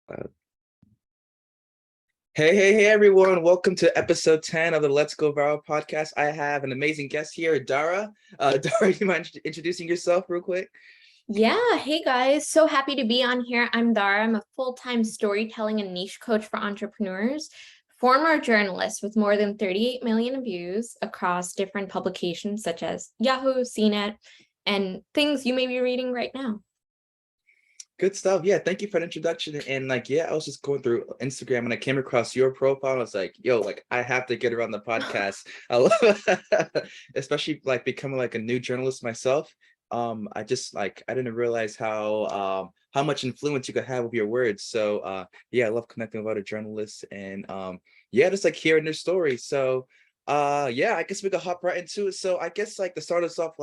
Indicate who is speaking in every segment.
Speaker 1: Uh, Hey, everyone. Welcome to episode 10 of the Let's Go Viral podcast. I have an amazing guest here, Dhara. Dhara, you mind introducing yourself real quick?
Speaker 2: Yeah, hey guys, so happy to be on here. I'm Dhara. I'm a full-time storytelling and niche coach for entrepreneurs, former journalist with more than 38 million views across different publications such as Yahoo, CNET, and things you may be reading right now.
Speaker 1: Good stuff. Yeah, thank you for the introduction. And I was just going through Instagram and I came across your profile. I was like, yo, I have to get her on the podcast. I love, especially becoming a new journalist myself. I didn't realize how much influence you could have with your words. So yeah, I love connecting with other journalists and yeah, just hearing their stories. So yeah, I guess we could hop right into it. So I guess to start us off,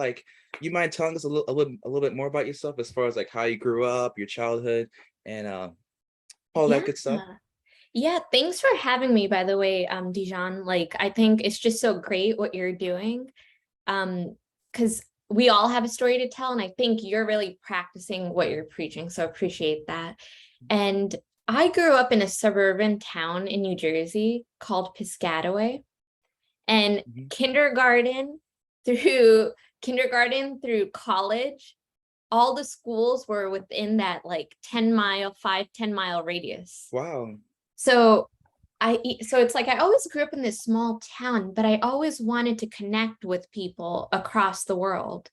Speaker 1: you mind telling us a little bit more about yourself as far as how you grew up, your childhood, and all that
Speaker 2: Yeah.
Speaker 1: good stuff?
Speaker 2: Yeah, thanks for having me, by the way, Dijon. I think it's just so great what you're doing. Because we all have a story to tell, and I think you're really practicing what you're preaching. So appreciate that. And I grew up in a suburban town in New Jersey called Piscataway, and
Speaker 1: Mhm.
Speaker 2: kindergarten through kindergarten through college, all the schools were within that 5-10 mile radius.
Speaker 1: Wow.
Speaker 2: So so it's like I always grew up in this small town, but I always wanted to connect with people across the world.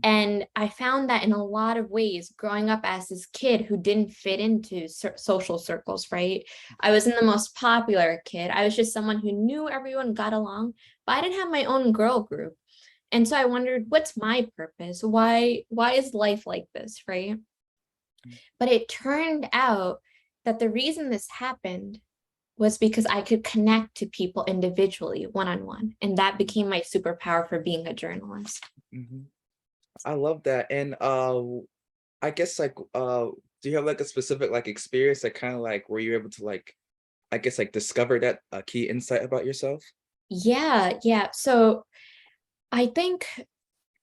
Speaker 2: And I found that in a lot of ways, growing up as this kid who didn't fit into social circles, right? I wasn't the most popular kid. I was just someone who knew everyone got along, but I didn't have my own girl group. And so I wondered, what's my purpose? Why is life like this, right? But it turned out that the reason this happened was because I could connect to people individually, one on one. And that became my superpower for being a journalist.
Speaker 1: Mhm. I love that. And I guess do you have a specific experience that kind of were you able to I guess discover that key insight about yourself?
Speaker 2: Yeah. So I think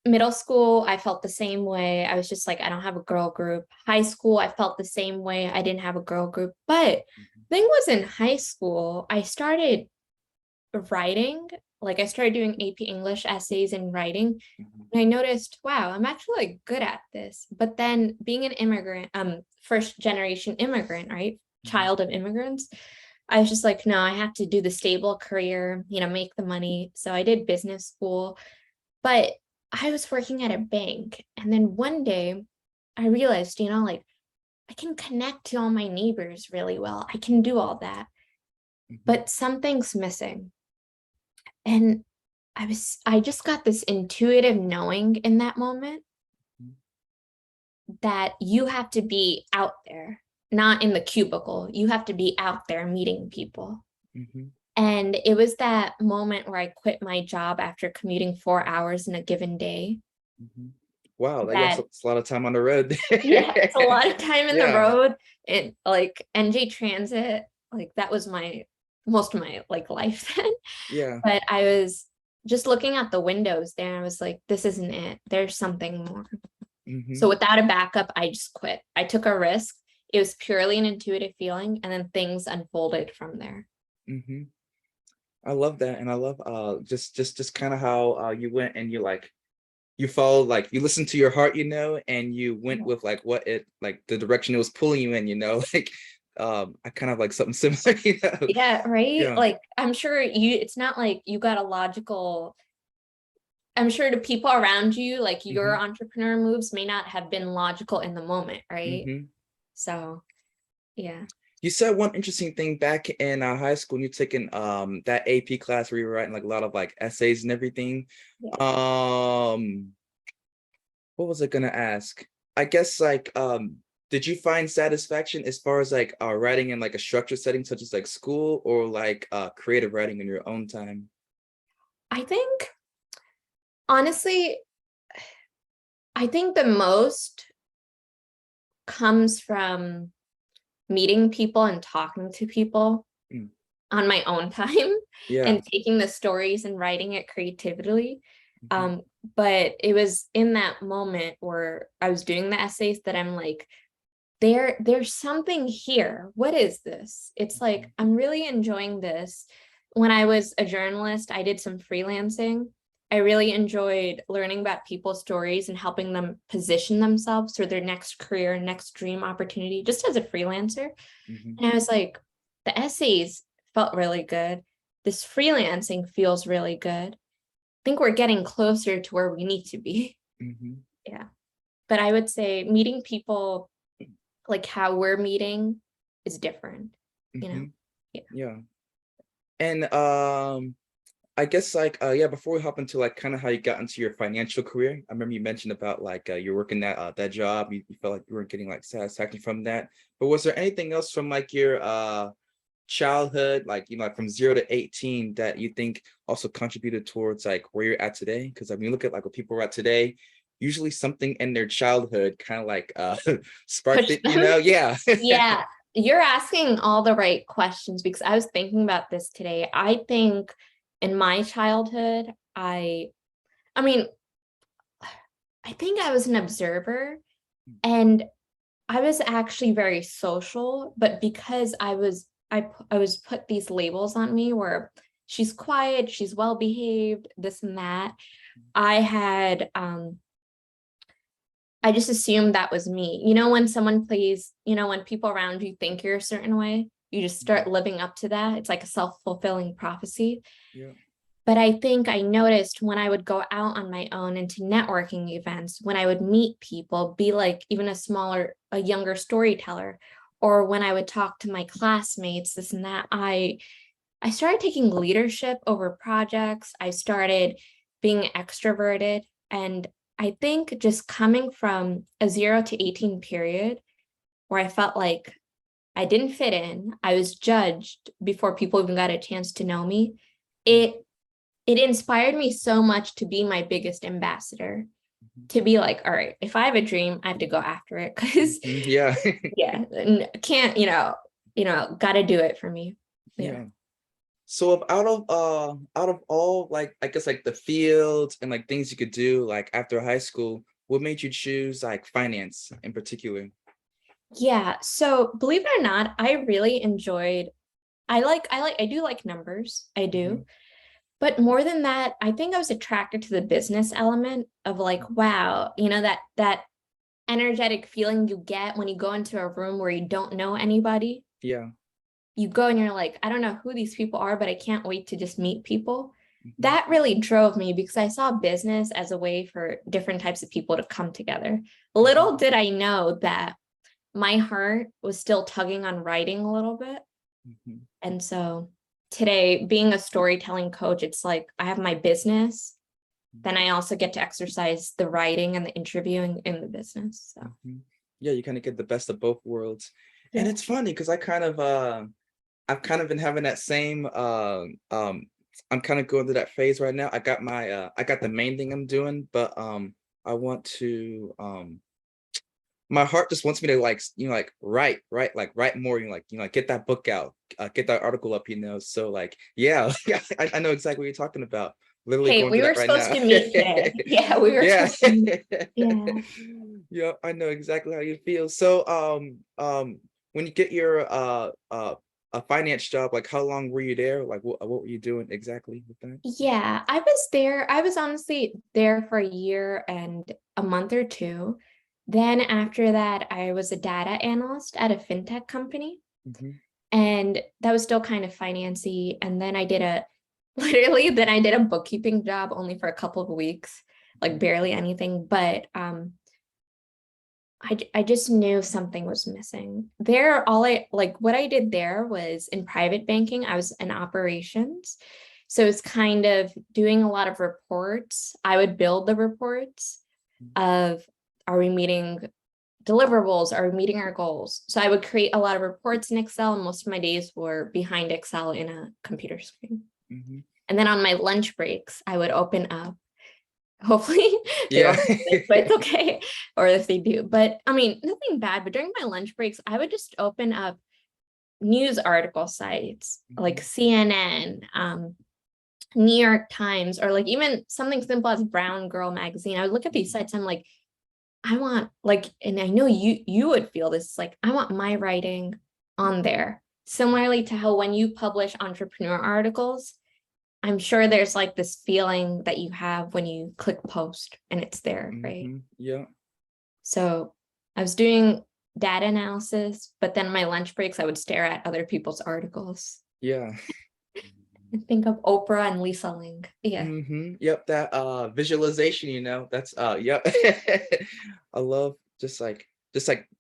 Speaker 2: middle school, I felt the same way. I was just like, I don't have a girl group. High school, I felt the same way. I didn't have a girl group. But thing was in high school, I started writing. Like I started doing AP English essays and writing.
Speaker 1: Mhm.
Speaker 2: And I noticed, wow, I'm actually good at this. But then being an immigrant, first generation immigrant, right?
Speaker 1: Mhm.
Speaker 2: Child of immigrants, I was just like, no, I have to do the stable career, make the money. So I did business school, but I was working at a bank. And then one day I realized, I can connect to all my neighbors really well. I can do all that,
Speaker 1: Mhm.
Speaker 2: but something's missing. And I just got this intuitive knowing in that moment that you have to be out there, not in the cubicle. You have to be out there meeting people.
Speaker 1: Mhm.
Speaker 2: And it was that moment where I quit my job after commuting 4 hours in a given day.
Speaker 1: Mhm. Wow, yes,
Speaker 2: That,
Speaker 1: it's a lot of time on the road.
Speaker 2: yeah, it's a lot of time in the
Speaker 1: Yeah,
Speaker 2: road. And like NJ Transit, that was my most of my life then.
Speaker 1: yeah.
Speaker 2: But I was just looking at the windows there and I was like, this isn't it. There's something more. So
Speaker 1: Hmm.
Speaker 2: without a backup, I just quit. I took a risk. It was purely an intuitive feeling, and then things unfolded from there.
Speaker 1: Hmm. I love that, and I love just kind of how you went and you followed, you listened to your heart, and you went with what it the direction it was pulling you in, I kind of something similar,
Speaker 2: Yeah, right.
Speaker 1: Yeah.
Speaker 2: I'm sure it's not like you got a logical. I'm sure the people around you, like your
Speaker 1: Hmm.
Speaker 2: entrepreneur moves, may not have been logical in the moment, right?
Speaker 1: Hmm.
Speaker 2: So, yeah.
Speaker 1: You said one interesting thing back in high school, you're taking that AP class where you were writing a lot of essays and everything.
Speaker 2: Yeah.
Speaker 1: Um, what was I gonna ask? I guess did you find satisfaction as far as writing in a structured setting such as school, or creative writing in your own time?
Speaker 2: I think, honestly, I think the most comes from meeting people and talking to people
Speaker 1: Mm.
Speaker 2: on my own time
Speaker 1: Yeah.
Speaker 2: and taking the stories and writing it creatively.
Speaker 1: Hmm.
Speaker 2: Um, but it was in that moment where I was doing the essays that I'm like, there's something here. What is this? It's like, I'm really enjoying this. When I was a journalist, I did some freelancing. I really enjoyed learning about people's stories and helping them position themselves for their next career, next dream opportunity, just as a freelancer.
Speaker 1: Mhm.
Speaker 2: And I was like, the essays felt really good. This freelancing feels really good. I think we're getting closer to where we need to be.
Speaker 1: Mhm.
Speaker 2: Yeah. But I would say meeting people like how we're meeting is different, you know?
Speaker 1: Mhm.
Speaker 2: Yeah.
Speaker 1: Yeah. And I guess like yeah, before we hop into like kind of how you got into your financial career, I remember you mentioned about like you're working that job, you felt like you weren't getting like satisfaction from that. But was there anything else from like your childhood, like like from 0 to 18 that you think also contributed towards like where you're at today? Because I mean, look at like what people are at today, usually something in their childhood kind of like sparked
Speaker 2: Push
Speaker 1: it,
Speaker 2: them.
Speaker 1: Yeah.
Speaker 2: Yeah. You're asking all the right questions because I was thinking about this today. I think in my childhood, I mean, I think I was an observer and I was actually very social, but because I was put these labels on me where she's quiet, she's well behaved, this and that. I had I just assumed that was me. You know, when someone plays, when people around you think you're a certain way, you just start living up to that. It's like a self-fulfilling prophecy.
Speaker 1: Yeah.
Speaker 2: But I think I noticed when I would go out on my own into networking events, when I would meet people, be like even a younger storyteller, or when I would talk to my classmates, this and that, I started taking leadership over projects. I started being extroverted. And I think just coming from a 0 to 18 period where I felt like I didn't fit in, I was judged before people even got a chance to know me. It it inspired me so much to be my biggest ambassador, to be like, all right, if I have a dream, I have to go after it because
Speaker 1: Yeah.
Speaker 2: yeah, can't, got to do it for me. Yeah.
Speaker 1: Yeah. So out of all like I guess like the fields and like things you could do like after high school, what made you choose like finance in particular?
Speaker 2: Yeah. So believe it or not, I really enjoyed, I do like numbers. I
Speaker 1: Hmm.
Speaker 2: do. But more than that, I think I was attracted to the business element of like, wow, that energetic feeling you get when you go into a room where you don't know anybody.
Speaker 1: Yeah.
Speaker 2: You go and you're like, I don't know who these people are, but I can't wait to just meet people.
Speaker 1: Hmm.
Speaker 2: That really drove me because I saw business as a way for different types of people to come together.
Speaker 1: Hmm.
Speaker 2: Little did I know that my heart was still tugging on writing a little bit.
Speaker 1: Hmm.
Speaker 2: And so today, being a storytelling coach, it's like I have my business, then I also get to exercise the writing and the interviewing in the business. So
Speaker 1: Hmm. Yeah, you kind of get the best of both worlds. And
Speaker 2: yeah.
Speaker 1: it's funny because I've kind of been having that same I'm kind of going through that phase right now. I got the main thing I'm doing, but I want to my heart just wants me to like like write more, like get that book out, get that article up, so like yeah. I know exactly what you're talking about, literally
Speaker 2: Hey,
Speaker 1: going
Speaker 2: we
Speaker 1: through
Speaker 2: were
Speaker 1: that right
Speaker 2: supposed
Speaker 1: now.
Speaker 2: to meet today. Yeah, we were
Speaker 1: Yeah.
Speaker 2: supposed to meet. Yeah.
Speaker 1: Yeah, I know exactly how you feel. So when you get your a finance job, like how long were you there, like what were you doing exactly with that?
Speaker 2: Yeah, I was there. I was honestly there for a year and a month or two. Then after that, I was a data analyst at a fintech company.
Speaker 1: Hmm.
Speaker 2: And that was still kind of financy. And then I did then I did a bookkeeping job only for a couple of weeks, like barely anything. But I just knew something was missing. There, all I like what I did there was in private banking, I was in operations. So it's kind of doing a lot of reports. I would build the reports of, are we meeting deliverables? Are we meeting our goals? So I would create a lot of reports in Excel, and most of my days were behind Excel in a computer screen.
Speaker 1: Hmm.
Speaker 2: And then on my lunch breaks, I would open up. Hopefully they
Speaker 1: Yeah.
Speaker 2: don't have this, but it's okay. Or if they do. But I mean, nothing bad. But during my lunch breaks, I would just open up news article sites like
Speaker 1: Hmm.
Speaker 2: CNN, New York Times, or like even something simple as Brown Girl magazine. I would look at these sites. I'm like, I want like, and I know you would feel this, like I want my writing on there. Similarly to how when you publish entrepreneur articles, I'm sure there's like this feeling that you have when you click post and it's there, right?
Speaker 1: Yeah.
Speaker 2: So I was doing data analysis, but then my lunch breaks, I would stare at other people's articles
Speaker 1: Yeah.
Speaker 2: and think of Oprah and Lisa Ling. Yeah.
Speaker 1: Yep, that visualization, that's yep. I love just like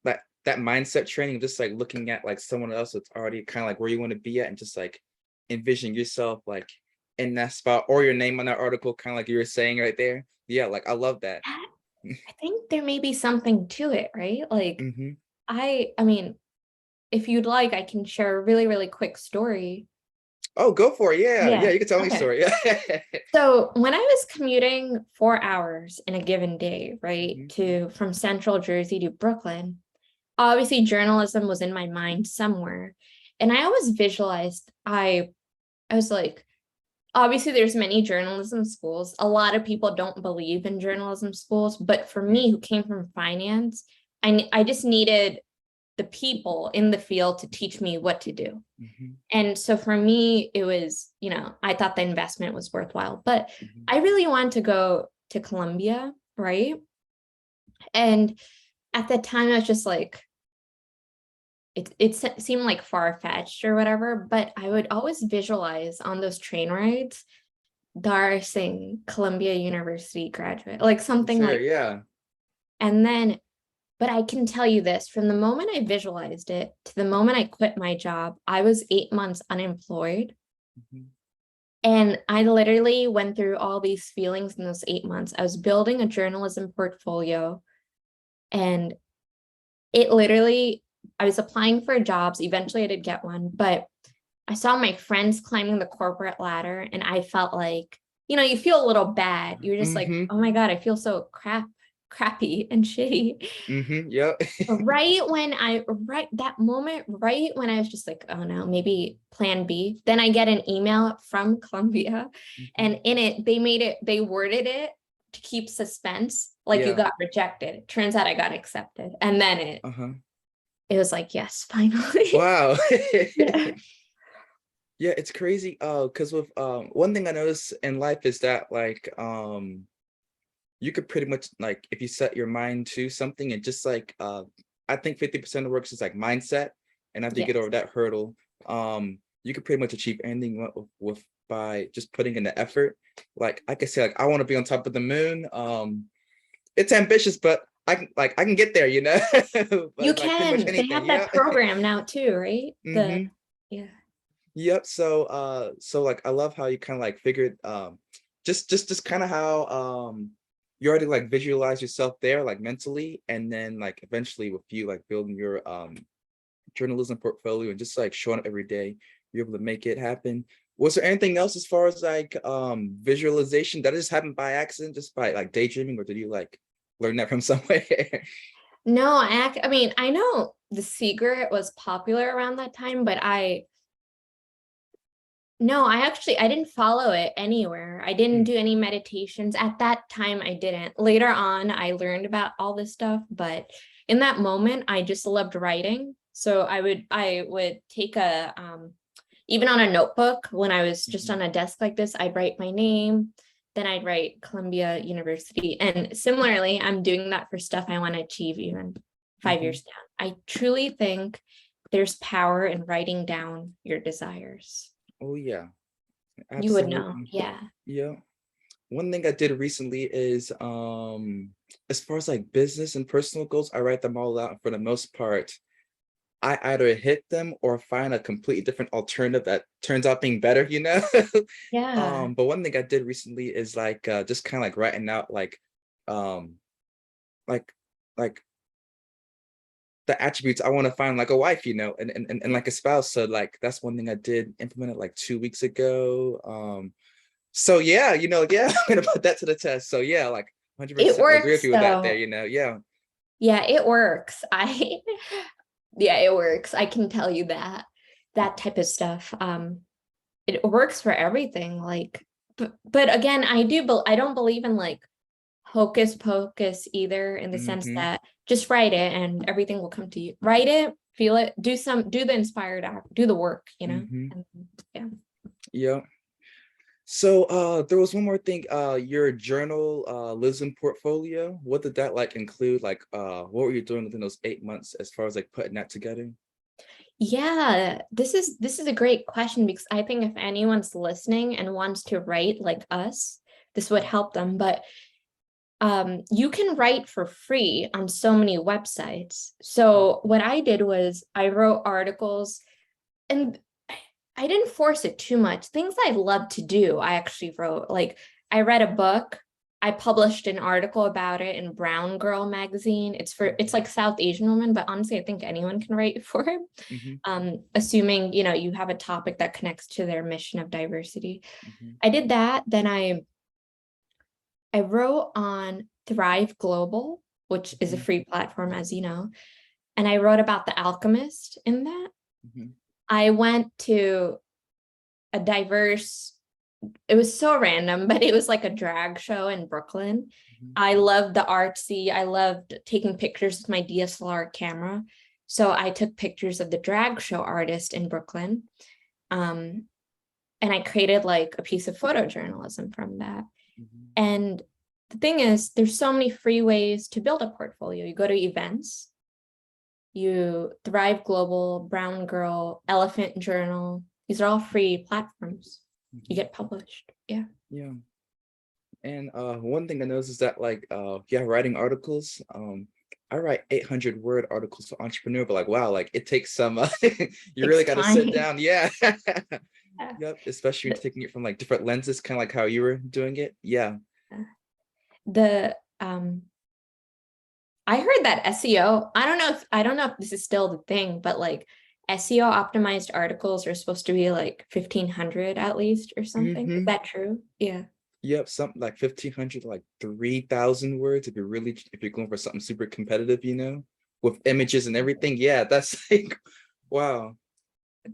Speaker 1: that mindset training, just like looking at like someone else that's already kind of like where you want to be at, and just like envisioning yourself like in that spot, or your name on that article, kind of like you were saying right there. Yeah, like I love that.
Speaker 2: I think there may be something to it, right? Like
Speaker 1: hmm
Speaker 2: I mean, if you'd like, I can share a really, really quick story.
Speaker 1: Oh, go for it. Yeah, yeah,
Speaker 2: Yeah.
Speaker 1: you can tell me a
Speaker 2: Okay.
Speaker 1: story.
Speaker 2: So when I was commuting 4 hours in a given day, right,
Speaker 1: hmm
Speaker 2: to from Central Jersey to Brooklyn, obviously journalism was in my mind somewhere. And I always visualized, I was like, obviously there's many journalism schools. A lot of people don't believe in journalism schools, but for me who came from finance, I just needed the people in the field to teach me what to do.
Speaker 1: hmm
Speaker 2: And so for me, it was, I thought the investment was worthwhile, but
Speaker 1: hmm
Speaker 2: I really wanted to go to Colombia, right? And at the time, I was just like, it seemed like far-fetched or whatever, but I would always visualize on those train rides, Dhara Singh, Columbia University graduate, like something
Speaker 1: Sure,
Speaker 2: like,
Speaker 1: yeah.
Speaker 2: and then, but I can tell you this, from the moment I visualized it to the moment I quit my job, I was 8 months unemployed.
Speaker 1: Mhm.
Speaker 2: And I literally went through all these feelings in those 8 months. I was building a journalism portfolio, and it literally, I was applying for jobs. Eventually, I did get one, but I saw my friends climbing the corporate ladder, and I felt like, you feel a little bad. You're just like,
Speaker 1: Mhm.
Speaker 2: oh my God, I feel so crappy and shitty.
Speaker 1: Yep.
Speaker 2: Right that moment, right when I was just like, oh no, maybe plan B, then I get an email from Columbia,
Speaker 1: Mhm.
Speaker 2: and in it they worded it to keep suspense, like you
Speaker 1: Yeah.
Speaker 2: got rejected. Turns out I got accepted. And then it
Speaker 1: Uh-huh.
Speaker 2: it was like, yes, finally.
Speaker 1: Wow.
Speaker 2: Yeah.
Speaker 1: Yeah, it's crazy. Because with one thing I noticed in life is that like you could pretty much like if you set your mind to something, and just like I think 50% of works is like mindset. And after you get
Speaker 2: Yes.
Speaker 1: over that hurdle, you could pretty much achieve anything with by just putting in the effort. Like I could say like I want to be on top of the moon. It's ambitious, but I can get there, but
Speaker 2: You
Speaker 1: it's like pretty much
Speaker 2: can. They
Speaker 1: anything.
Speaker 2: have that
Speaker 1: Yeah.
Speaker 2: program now too, right?
Speaker 1: hmm
Speaker 2: Yeah.
Speaker 1: Yep. So like I love how you kind of like figured just kind of how you already like visualize yourself there like mentally, and then like eventually with you like building your journalism portfolio and just like showing up every day, you're able to make it happen. Was there anything else as far as like visualization that just happened by accident, just by like daydreaming, or did you like learn that from somewhere?
Speaker 2: No, I mean, I know The Secret was popular around that time, but no, I didn't follow it anywhere. I didn't
Speaker 1: Hmm.
Speaker 2: do any meditations. At that time, I didn't. Later on, I learned about all this stuff, but in that moment, I just loved writing. So I would take even on a notebook when I was just
Speaker 1: Mhm.
Speaker 2: on a desk like this, I'd write my name, then I'd write Columbia University. And similarly, I'm doing that for stuff I want to achieve even 5 years
Speaker 1: Mhm.
Speaker 2: down. I truly think there's power in writing down your desires.
Speaker 1: Oh yeah,
Speaker 2: You would know.
Speaker 1: absolutely.
Speaker 2: Yeah.
Speaker 1: Yeah. One thing I did recently is as far as like business and personal goals, I write them all out. And for the most part, I either hit them or find a completely different alternative that turns out being better.
Speaker 2: Yeah.
Speaker 1: But one thing I did recently is like just kind of like writing out um like like the attributes I want to find like a wife, and
Speaker 2: Yeah.
Speaker 1: like a spouse. So like that's one thing I did implement like 2 weeks ago. So yeah, yeah, I'm gonna put that to the test. So yeah, like
Speaker 2: It
Speaker 1: 100% I agree with
Speaker 2: works
Speaker 1: you with that there,
Speaker 2: though.
Speaker 1: yeah.
Speaker 2: Yeah, it works. Yeah, it works. I can tell you that type of stuff. It works for everything. Like, but again, I don't believe in like hocus pocus either, in the sense
Speaker 1: Mm-hmm.
Speaker 2: that just write it and everything will come to you. Write it, feel it, do the inspired act, do the work,
Speaker 1: Mm-hmm.
Speaker 2: And yeah.
Speaker 1: Yeah. So there was one more thing, your journalism portfolio. What did that like include? Like what were you doing within those 8 months as far as like putting that together?
Speaker 2: Yeah, this is a great question, because I think if anyone's listening and wants to write like us, this would help them. But you can write for free on so many websites. So what I did was I wrote articles, and I didn't force it too much. Things I love to do, I actually wrote. Like, I read a book, I published an article about it in Brown Girl magazine. It's like South Asian woman, but honestly, I think anyone can write for it.
Speaker 1: Mm-hmm.
Speaker 2: Assuming, you have a topic that connects to their mission of diversity.
Speaker 1: Mm-hmm.
Speaker 2: I did that. Then I wrote on Thrive Global, which is a
Speaker 1: Mm-hmm.
Speaker 2: free platform, as you know, and I wrote about The Alchemist in that.
Speaker 1: Mm-hmm.
Speaker 2: I went to a diverse, it was so random, but it was like a drag show in Brooklyn.
Speaker 1: Mm-hmm.
Speaker 2: I loved the artsy. I loved taking pictures with my DSLR camera. So I took pictures of the drag show artist in Brooklyn. And I created like a piece of photojournalism from that.
Speaker 1: Mm-hmm.
Speaker 2: And the thing is, there's so many free ways to build a portfolio. You go to events, you Thrive Global, Brown Girl, Elephant Journal. These are all free platforms. You get published. Yeah.
Speaker 1: Yeah. And one thing I noticed is that like yeah, writing articles. I write 800-word articles for Entrepreneur, but like wow, like it takes some you really
Speaker 2: Takes
Speaker 1: got to sit
Speaker 2: time.
Speaker 1: down. Yeah.
Speaker 2: Yeah.
Speaker 1: Yep, especially when
Speaker 2: The,
Speaker 1: taking it from like different lenses, kind of like how you were doing it. Yeah.
Speaker 2: the I heard that SEO, I don't know if this is still the thing, but like SEO optimized articles are supposed to be like 1,500 at least or something. Is
Speaker 1: Mm-hmm.
Speaker 2: that true? Yeah.
Speaker 1: Yep, something like 1,500 to like 3,000 words if you're going for something super competitive, with images and everything. Yeah, that's like wow.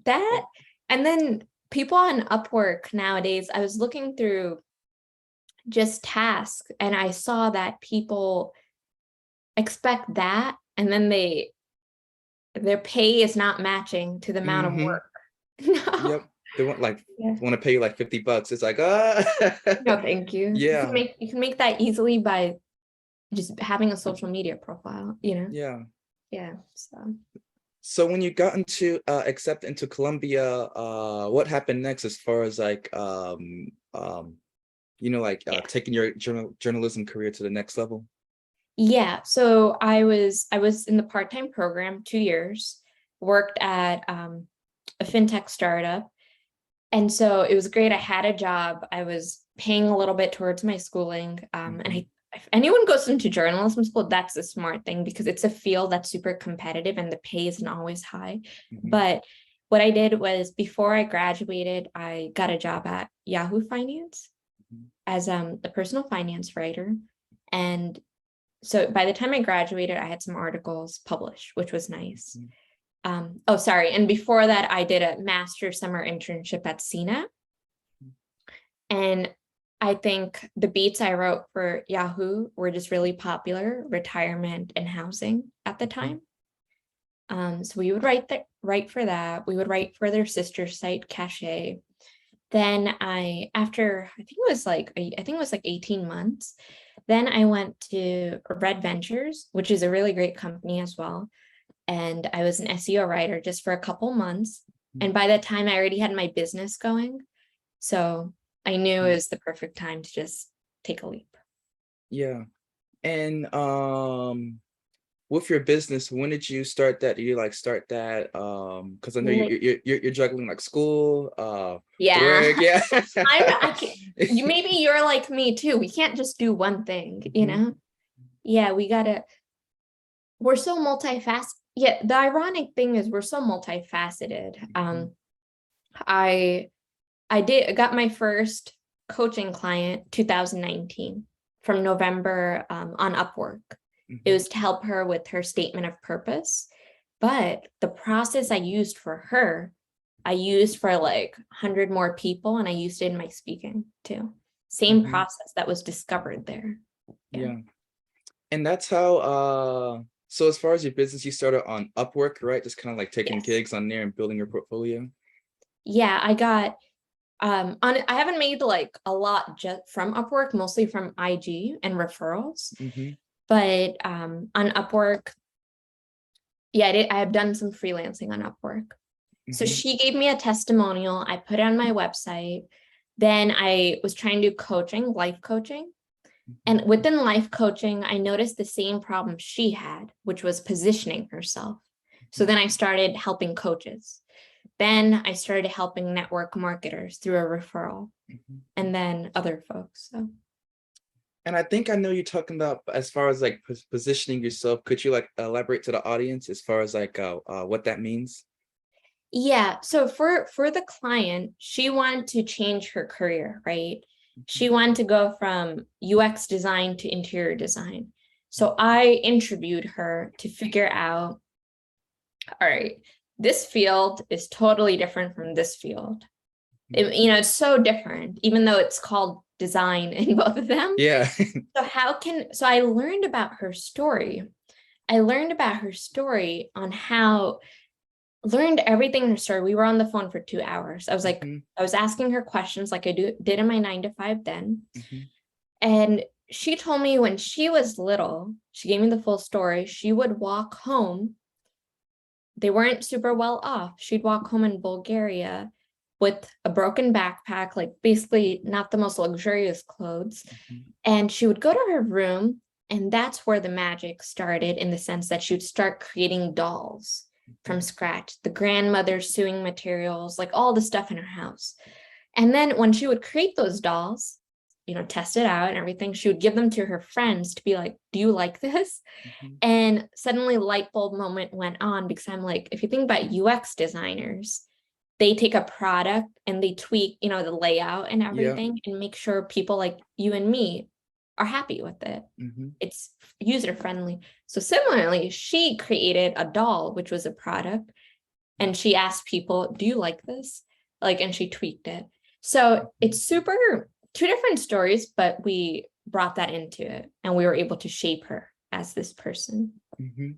Speaker 2: That, and then people on Upwork nowadays, I was looking through just tasks and I saw that people expect that, and then their pay is not matching to the amount of
Speaker 1: Mm-hmm.
Speaker 2: work. No.
Speaker 1: Yep. They want like
Speaker 2: Yeah.
Speaker 1: want to pay you like $50. It's like
Speaker 2: No, thank you. You can
Speaker 1: yeah,
Speaker 2: make that easily by just having a social media profile.
Speaker 1: yeah.
Speaker 2: Yeah. So
Speaker 1: So when you got into accept into Columbia, what happened next as far as like like
Speaker 2: yeah.
Speaker 1: taking your journalism career to the next level?
Speaker 2: Yeah. So I was in the part-time program 2 years, worked at a fintech startup. And so it was great. I had a job. I was paying a little bit towards my schooling. And
Speaker 1: Mm-hmm.
Speaker 2: if anyone goes into journalism school, that's a smart thing, because it's a field that's super competitive and the pay isn't always high.
Speaker 1: Mm-hmm.
Speaker 2: But what I did was, before I graduated, I got a job at Yahoo Finance as a personal finance writer. And so by the time I graduated, I had some articles published, which was nice.
Speaker 1: Mm-hmm.
Speaker 2: Oh, sorry. And before that, I did a master summer internship at CNET. And I think the beats I wrote for Yahoo were just really popular, retirement and housing at the time. So we would write for that. We would write for their sister site, Cache. Then after I think it was like 18 months, then I went to Red Ventures, which is a really great company as well. And I was an SEO writer just for a couple months. And by that time, I already had my business going. So I knew it was the perfect time to just take a leap.
Speaker 1: Yeah. And with your business, when did you start that? Did you like start that? Because I know
Speaker 2: Like,
Speaker 1: you're juggling like school,
Speaker 2: yeah,
Speaker 1: work, yeah.
Speaker 2: I can't, maybe you're like me too. We can't just do one thing. Yeah, we're so multifaceted. Yeah, the ironic thing is we're so multifaceted. I got my first coaching client 2019 from November on Upwork. It was to help her with her statement of purpose. But the process I used for her, I used for like 100 more people, and I used it in my speaking too. Same process that was discovered there.
Speaker 1: Yeah. And that's how so as far as your business, you started on Upwork, right? Just kind of like taking
Speaker 2: Yes.
Speaker 1: gigs on there and building your portfolio.
Speaker 2: Yeah, I got on I haven't made like a lot just from Upwork, mostly from IG and referrals.
Speaker 1: Mm-hmm.
Speaker 2: But on Upwork, yeah, I have done some freelancing on Upwork. So
Speaker 1: Mm-hmm.
Speaker 2: she gave me a testimonial. I put it on my website. Then I was trying to do coaching, life coaching. And within life coaching, I noticed the same problem she had, which was positioning herself. So then I started helping coaches. Then I started helping network marketers through a referral,
Speaker 1: Mm-hmm.
Speaker 2: and then other folks. So
Speaker 1: And I think I know you're talking about as far as like positioning yourself. Could you like elaborate to the audience as far as like what that means?
Speaker 2: yeah, so for the client, she wanted to change her career, right? She
Speaker 1: Mhm.
Speaker 2: wanted to go from UX design to interior design. So I interviewed her to figure out, all right, this field is totally different from this field. It's so different, even though it's called design in both of them.
Speaker 1: Yeah.
Speaker 2: So I learned about her story. I learned about her story on how learned everything in her story. We were on the phone for 2 hours.
Speaker 1: Mhm.
Speaker 2: I was asking her questions like did in my 9 to 5 then.
Speaker 1: Mhm.
Speaker 2: And she told me when she was little, she gave me the full story. She would walk home. They weren't super well off. She'd walk home in Bulgaria with a broken backpack, like basically not the most luxurious clothes.
Speaker 1: Mhm.
Speaker 2: And she would go to her room, and that's where the magic started in the sense that she would start creating dolls from scratch, the grandmother's sewing materials, like all the stuff in her house. And then when she would create those dolls, test it out and everything, she would give them to her friends to be like, do you like this?
Speaker 1: Mhm.
Speaker 2: And suddenly light bulb moment went on because I'm like, if you think about UX designers, they take a product and they tweak, the layout and
Speaker 1: Yeah.
Speaker 2: everything and make sure people like you and me are happy with it.
Speaker 1: Mhm.
Speaker 2: It's user friendly. So similarly, she created a doll, which was a product, and she asked people, do you like this? Like, and she tweaked it. So it's super two different stories, but we brought that into it and we were able to shape her as this person.
Speaker 1: Mhm.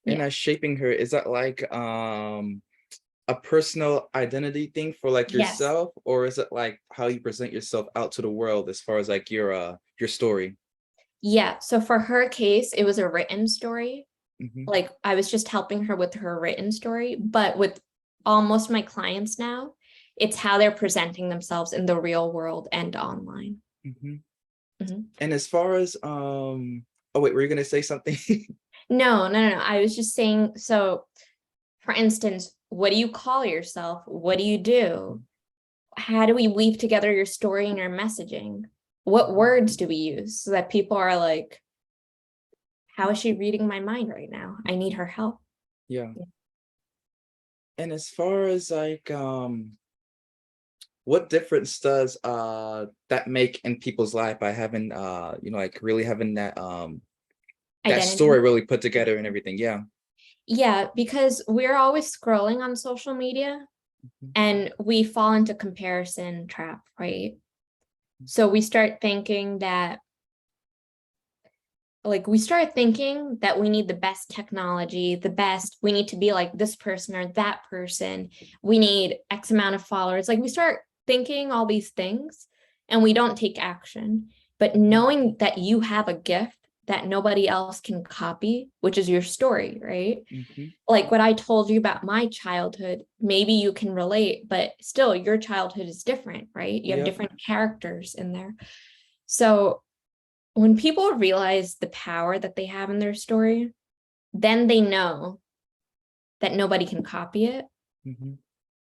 Speaker 1: And
Speaker 2: Yeah.
Speaker 1: shaping her, is that like a personal identity thing for like
Speaker 2: Yes.
Speaker 1: yourself, or is it like how you present yourself out to the world as far as like your story?
Speaker 2: Yeah. So for her case, it was a written story.
Speaker 1: Mhm.
Speaker 2: Like I was just helping her with her written story, but with almost my clients now, it's how they're presenting themselves in the real world and online.
Speaker 1: Mhm.
Speaker 2: Mhm.
Speaker 1: And as far as oh wait, were you gonna say something?
Speaker 2: No, no, no, no. I was just saying, so for instance, what do you call yourself? What do you do? How do we weave together your story and your messaging? What words do we use so that people are like, how is she reading my mind right now? I need her help.
Speaker 1: Yeah. And as far as like what difference does that make in people's life by having like really having that story
Speaker 2: Identity.
Speaker 1: really put together and everything? Yeah.
Speaker 2: Yeah, because we're always scrolling on social media
Speaker 1: Mhm.
Speaker 2: and we fall into comparison trap, right? So we start thinking that we need the best technology, we need to be like this person or that person. We need X amount of followers. Like we start thinking all these things and we don't take action. But knowing that you have a gift that nobody else can copy, which is your story, right?
Speaker 1: Mhm.
Speaker 2: Like what I told you about my childhood, maybe you can relate, but still your childhood is different, right? You have
Speaker 1: Yeah.
Speaker 2: different characters in there. So when people realize the power that they have in their story, then they know that nobody can copy it
Speaker 1: Mhm.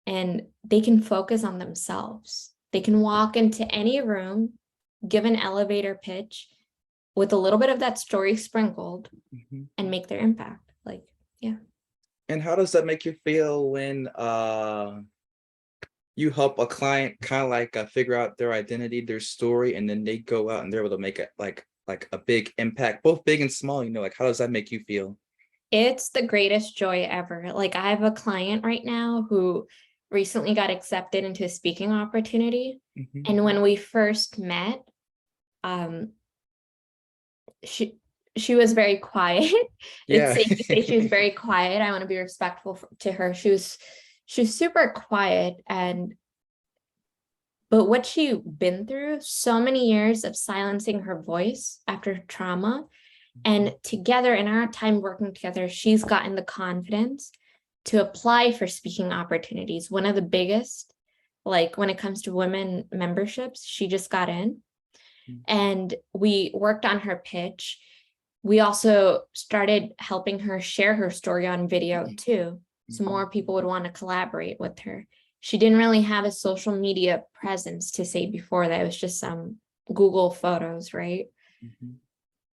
Speaker 2: and they can focus on themselves. They can walk into any room, give an elevator pitch with a little bit of that story sprinkled
Speaker 1: Mhm.
Speaker 2: and make their impact. Like, yeah.
Speaker 1: And how does that make you feel when you help a client kind of like figure out their identity, their story, and then they go out and they're able to make it like a big impact, both big and small, like how does that make you feel?
Speaker 2: It's the greatest joy ever. Like I have a client right now who recently got accepted into a speaking opportunity.
Speaker 1: Mhm.
Speaker 2: And when we first met, um, she she was very quiet. It's
Speaker 1: Yeah.
Speaker 2: safe to say she was very quiet. I want to be respectful to her. She was super quiet, and but what she been through, so many years of silencing her voice after trauma, and together in our time working together, she's gotten the confidence to apply for speaking opportunities. One of the biggest, like when it comes to women memberships, she just got in, and we worked on her pitch. We also started helping her share her story on video too, so more people would want to collaborate with her. She didn't really have a social media presence to say before that. It was just some Google photos, right?
Speaker 1: Mhm.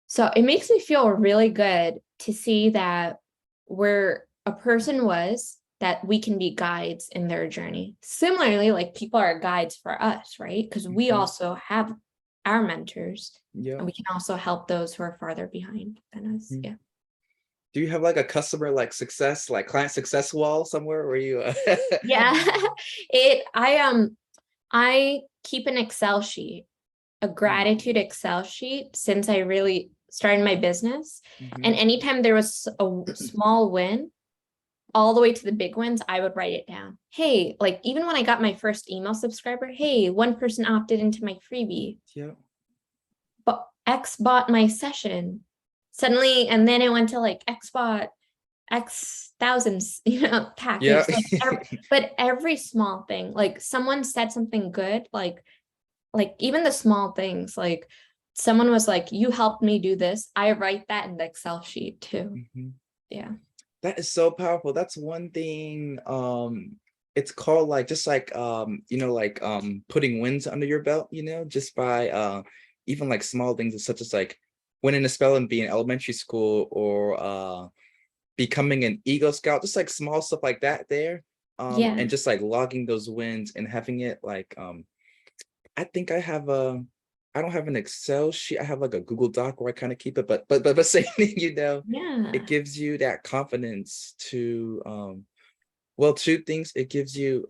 Speaker 2: So it makes me feel really good to see that where a person was, that we can be guides in their journey. Similarly, like people are guides for us, right? Because we
Speaker 1: Mhm.
Speaker 2: also have our mentors,
Speaker 1: Yeah.
Speaker 2: and we can also help those who are farther behind than us.
Speaker 1: Mhm.
Speaker 2: Yeah.
Speaker 1: Do you have like a customer like success, like client success wall somewhere where you
Speaker 2: Yeah. I keep an Excel sheet, a gratitude Excel sheet since I really started my business. And
Speaker 1: Mhm.
Speaker 2: anytime there was a small win, all the way to the big wins, I would write it down. Hey, like even when I got my first email subscriber, hey, one person opted into my freebie,
Speaker 1: Yeah.
Speaker 2: but X bought my session suddenly, and then it went to like X bought X thousands,
Speaker 1: Yeah.
Speaker 2: package. But every small thing, like someone said something good, like even the small things, like someone was like, you helped me do this. I write that in the Excel sheet too.
Speaker 1: Mhm.
Speaker 2: Yeah.
Speaker 1: That is so powerful. That's one thing. It's called like just like like putting wins under your belt, just by even like small things such as like winning a spelling bee in elementary school or becoming an Eagle Scout, just like small stuff like that there.
Speaker 2: Yeah.
Speaker 1: And just like logging those wins and having it like I think I don't have an Excel sheet. I have like a Google Doc where I kind of keep it, but same thing, it
Speaker 2: Yeah.
Speaker 1: gives you that confidence to well, two things. It gives you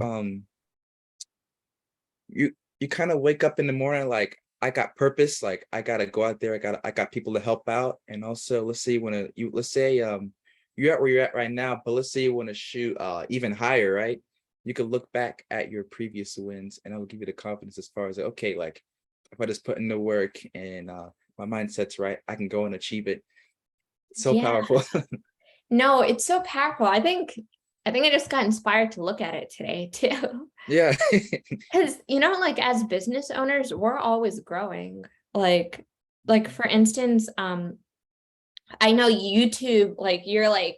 Speaker 1: you kind of wake up in the morning like I got purpose, like I gotta go out there, I got people to help out. And also let's say let's say you're at where you're at right now, but let's say you want to shoot even higher, right? You could look back at your previous wins and that will give you the confidence as far as like, okay, like if I just put in the work and my mindset's right, I can go and achieve it. So
Speaker 2: Yeah.
Speaker 1: powerful.
Speaker 2: No, it's so powerful. I think I just got inspired to look at it today too.
Speaker 1: Yeah.
Speaker 2: Because like as business owners, we're always growing. Like for instance, I know YouTube, like you're like,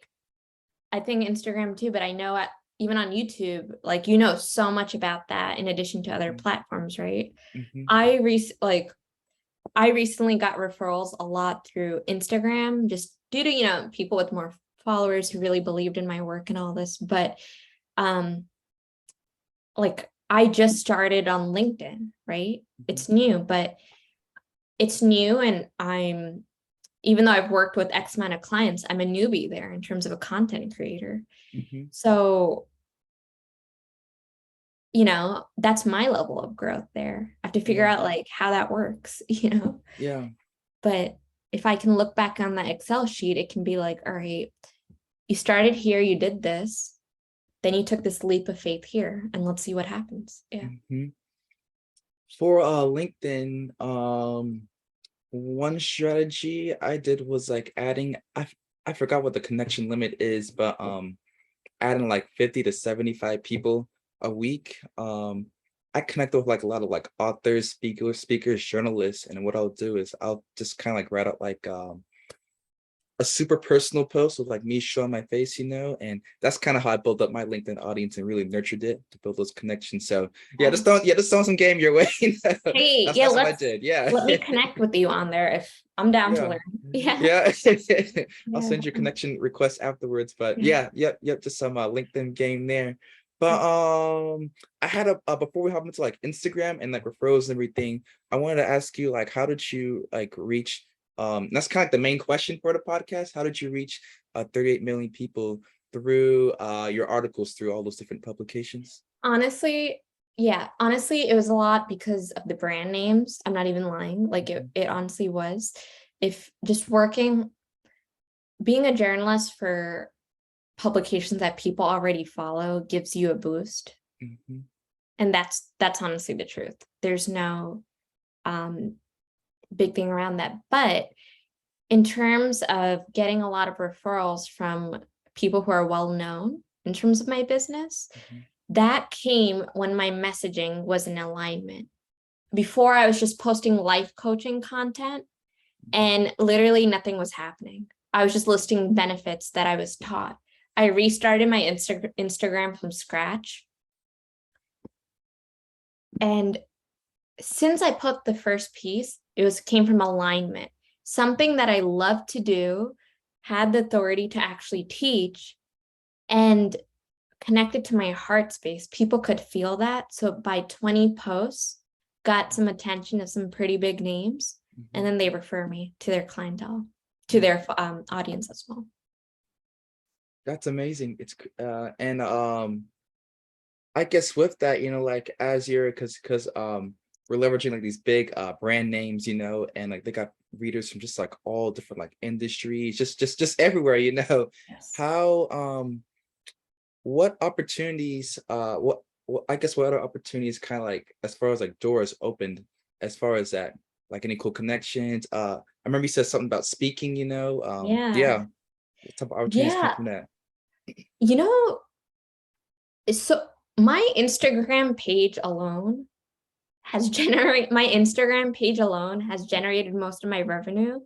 Speaker 2: I think Instagram too, but I know even on YouTube, like so much about that in addition to other platforms, right?
Speaker 1: Mhm.
Speaker 2: I recently got referrals a lot through Instagram, just due to, people with more followers who really believed in my work and all this. But um, like I just started on LinkedIn, right?
Speaker 1: Mhm.
Speaker 2: It's new, but it's new, and even though I've worked with X amount of clients, I'm a newbie there in terms of a content creator.
Speaker 1: Mhm.
Speaker 2: So, that's my level of growth there. I have to figure
Speaker 1: Yeah.
Speaker 2: out like how that works,
Speaker 1: Yeah.
Speaker 2: But if I can look back on that Excel sheet, it can be like, all right, you started here, you did this, then you took this leap of faith here, and let's see what happens. Yeah.
Speaker 1: Mhm. For LinkedIn, one strategy I did was like adding I forgot what the connection limit is, but adding like 50 to 75 people a week. I connect with like a lot of like authors, speakers, journalists, and what I'll do is I'll just kind of like write out like a super personal post with like me showing my face, and that's kind of how I built up my LinkedIn audience and really nurtured it to build those connections. So just throw some game your way.
Speaker 2: Hey, yeah,
Speaker 1: That's what I did. Yeah.
Speaker 2: let me connect with you on there if I'm down to
Speaker 1: Yeah.
Speaker 2: learn. Yeah.
Speaker 1: Yeah. I'll
Speaker 2: Yeah.
Speaker 1: send you connection request afterwards. But
Speaker 2: Yeah.
Speaker 1: yeah, yep, just some LinkedIn game there. But I had before we hop into like Instagram and like referrals and everything, I wanted to ask you like how did you like reach that's kind of like the main question for the podcast. How did you reach 38 million people through your articles through all those different publications?
Speaker 2: Honestly, yeah, honestly, it was a lot because of the brand names. I'm not even lying. Like it,
Speaker 1: Mhm.
Speaker 2: it honestly was. if just being a journalist for publications that people already follow gives you a boost.
Speaker 1: Mhm.
Speaker 2: And that's honestly the truth. There's no big thing around that. But in terms of getting a lot of referrals from people who are well known in terms of my business,
Speaker 1: Mhm.
Speaker 2: that came when my messaging was in alignment. Before, I was just posting life coaching content and literally nothing was happening. I was just listing benefits that I was taught. I restarted my Instagram from scratch. And since I put the first piece, came from alignment, something that I love to do, had the authority to actually teach, and connected to my heart space. People could feel that. So by 20 posts, got some attention of some pretty big names, and then they refer me to their clientele, to their audience as well.
Speaker 1: That's amazing. It's and I guess with that, like as you're we're leveraging like these big brand names, and like they got readers from just like all different like industries, just everywhere,
Speaker 2: Yes.
Speaker 1: how what opportunities what I guess what other opportunities kind of like as far as like doors opened as far as that, like any cool connections? I remember you said something about speaking,
Speaker 2: Yeah.
Speaker 1: yeah, what type of opportunities came
Speaker 2: Yeah.
Speaker 1: from that?
Speaker 2: You know, so my Instagram page alone has generated most of my revenue.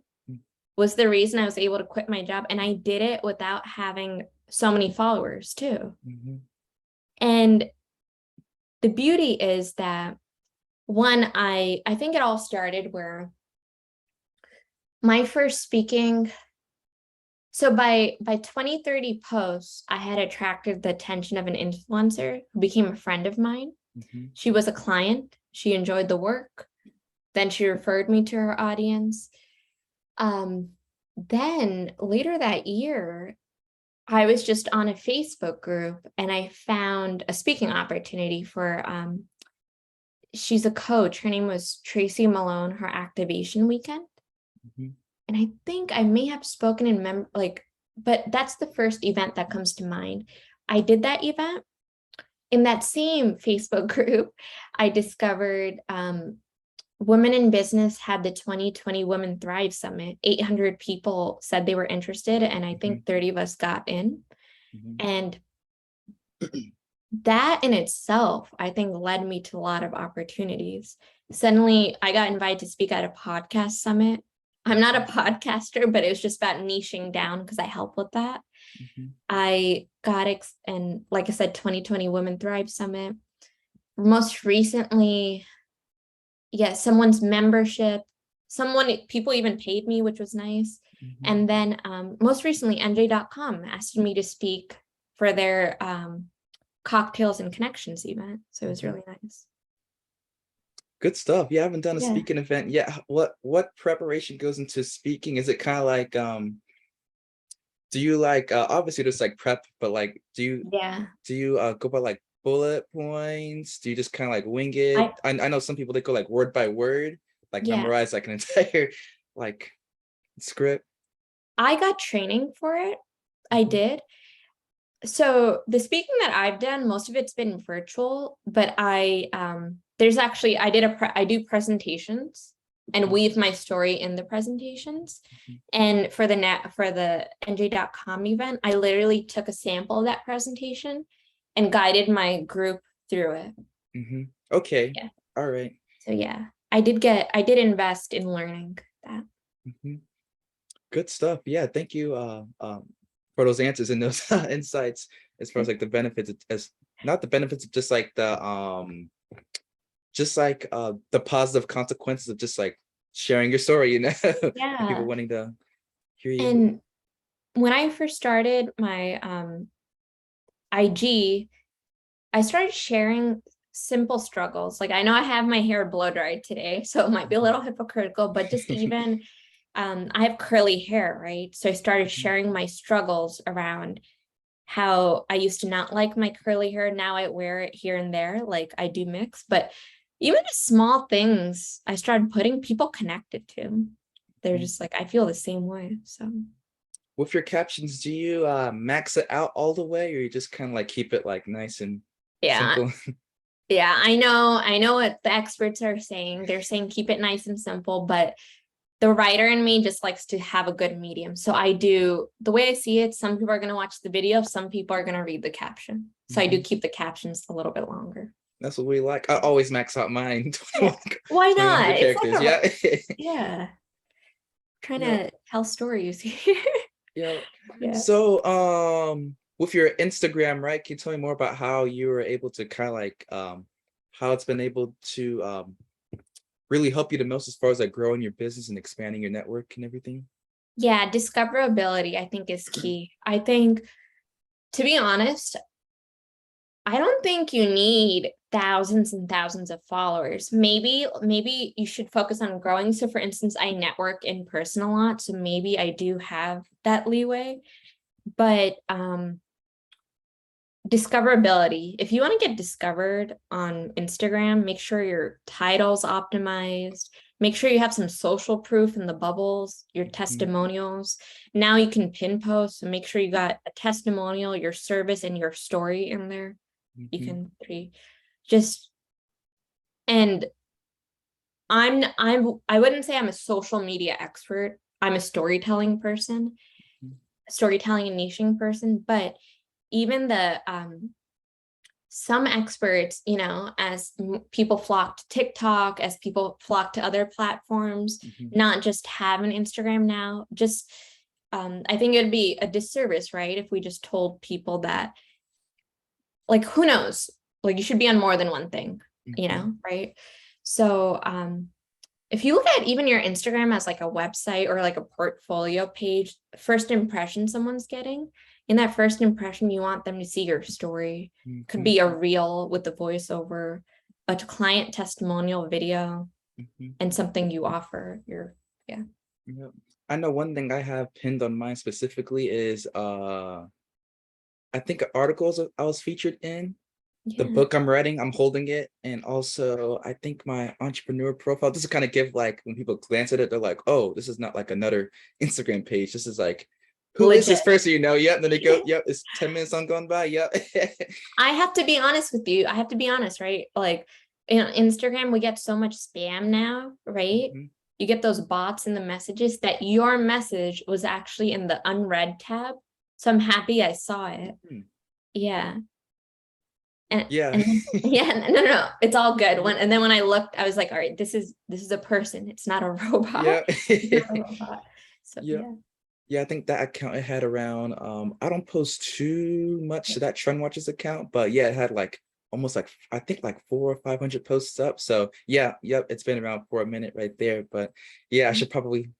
Speaker 2: Was the reason I was able to quit my job, and I did it without having so many followers too.
Speaker 1: Mm-hmm.
Speaker 2: And the beauty is that one, I think it all started where my first speaking, so by 20, 30 posts, I had attracted the attention of an influencer who became a friend of mine.
Speaker 1: Mm-hmm.
Speaker 2: She was a client. She enjoyed the work. Then she referred me to her audience. Then later that year, I was just on a Facebook group and I found a speaking opportunity for she's a coach. Her name was Tracy Malone, her activation weekend.
Speaker 1: Mm-hmm.
Speaker 2: And I think I may have spoken in but that's the first event that comes to mind. I did that event. In that same Facebook group, I discovered Women in Business had the 2020 Women Thrive Summit. 800 people said they were interested, and I think 30 of us got in.
Speaker 1: Mm-hmm.
Speaker 2: And that in itself, I think, led me to a lot of opportunities. Suddenly, I got invited to speak at a podcast summit. I'm not a podcaster, but it was just about niching down because I help with that.
Speaker 1: Mm-hmm.
Speaker 2: I got, and like I said, 2020 Women Thrive Summit. Most recently, someone's membership, people even paid me, which was nice.
Speaker 1: Mm-hmm.
Speaker 2: And then most recently, NJ.com asked me to speak for their cocktails and connections event. So it was really nice.
Speaker 1: Good stuff. Yeah, I haven't done a
Speaker 2: Yeah.
Speaker 1: speaking event yet. What preparation goes into speaking? Is it kind of like do you like obviously there's like prep, but like
Speaker 2: Yeah.
Speaker 1: do you go by like bullet points? Do you just kind of like wing it? I know some people they go like word by word, like
Speaker 2: Yeah.
Speaker 1: memorize like an entire like script.
Speaker 2: I got training for it. I did. So the speaking that I've done, most of it's been virtual, but I do presentations and weave my story in the presentations. And for the NJ.com event, I literally took a sample of that presentation and guided my group through it.
Speaker 1: Mm-hmm. Okay.
Speaker 2: Yeah.
Speaker 1: All right.
Speaker 2: So yeah, I did invest in learning that.
Speaker 1: Mm-hmm. Good stuff. Yeah, thank you for those answers and those insights as far as like the benefits as not the benefits of just like the positive consequences of just like sharing your story, people
Speaker 2: Yeah.
Speaker 1: wanting to hear you.
Speaker 2: And when I first started my IG, I started sharing simple struggles. Like I know I have my hair blow dried today, so it might be a little hypocritical, but just even I have curly hair, right? So I started sharing my struggles around how I used to not like my curly hair. Now I wear it here and there, like I do mix, but even just small things I started putting, people connected to. they're just like, I feel the same way. So
Speaker 1: With your captions, do you max it out all the way, or you just kind of like keep it like nice and
Speaker 2: yeah.
Speaker 1: simple?
Speaker 2: Yeah, I know what the experts are saying. They're saying keep it nice and simple, but the writer in me just likes to have a good medium. So I do, the way I see it, some people are going to watch the video, some people are going to read the caption. So I do keep the captions a little bit longer.
Speaker 1: That's what we like. I always max out mine.
Speaker 2: Yeah.
Speaker 1: 21,
Speaker 2: Why
Speaker 1: 2100
Speaker 2: not? It's
Speaker 1: characters.
Speaker 2: like
Speaker 1: Yeah.
Speaker 2: yeah, trying
Speaker 1: Yeah.
Speaker 2: to tell stories here.
Speaker 1: Yeah.
Speaker 2: Yeah.
Speaker 1: So, with your Instagram, right? Can you tell me more about how you were able to kind of like, how it's been able to, really help you the most as far as like growing your business and expanding your network and everything?
Speaker 2: Yeah, discoverability, I think, is key. I think, to be honest, I don't think you need thousands and thousands of followers. Maybe you should focus on growing. So for instance, I network in person a lot, so maybe I do have that leeway. But discoverability, if you want to get discovered on Instagram, make sure your title's optimized. Make sure you have some social proof in the bubbles, your testimonials. Now you can pin post, so make sure you got a testimonial, your service, and your story in there. You can just, and I wouldn't say I'm a social media expert. I'm a storytelling person, storytelling and niching person, but even the some experts, as people flock to TikTok, as people flock to other platforms, not just have an Instagram now, just I think it'd be a disservice, right, if we just told people that, like, who knows, like, you should be on more than one thing, right? So if you look at even your Instagram as like a website or like a portfolio page, first impression someone's getting, in that first impression, you want them to see your story. Could be a reel with the voiceover, a client testimonial video, and something you offer. Yeah.
Speaker 1: I know one thing I have pinned on mine specifically is I think articles I was featured in. The book I'm writing, I'm holding it. And also I think my entrepreneur profile, just to kind of give, like, when people glance at it, they're like, oh, this is not like another Instagram page. This is like, who is this person? Yep. And then they go, yep, it's 10 minutes on gone by. Yep.
Speaker 2: I have to be honest with you. I have to be honest, right? Like, Instagram, we get so much spam now, right? You get those bots in the messages that your message was actually in the unread tab. So I'm happy I saw it. Yeah. And no, it's all good. And then when I looked, I was like, all right, this is a person. It's not a robot.
Speaker 1: Yeah.
Speaker 2: It's not a robot. So
Speaker 1: yeah, I think that account, it had around, I don't post too much to that Trend Watchers account, but yeah, it had like almost like, I think like 400 or 500 posts up. So yeah, it's been around for a minute right there. But yeah, I should probably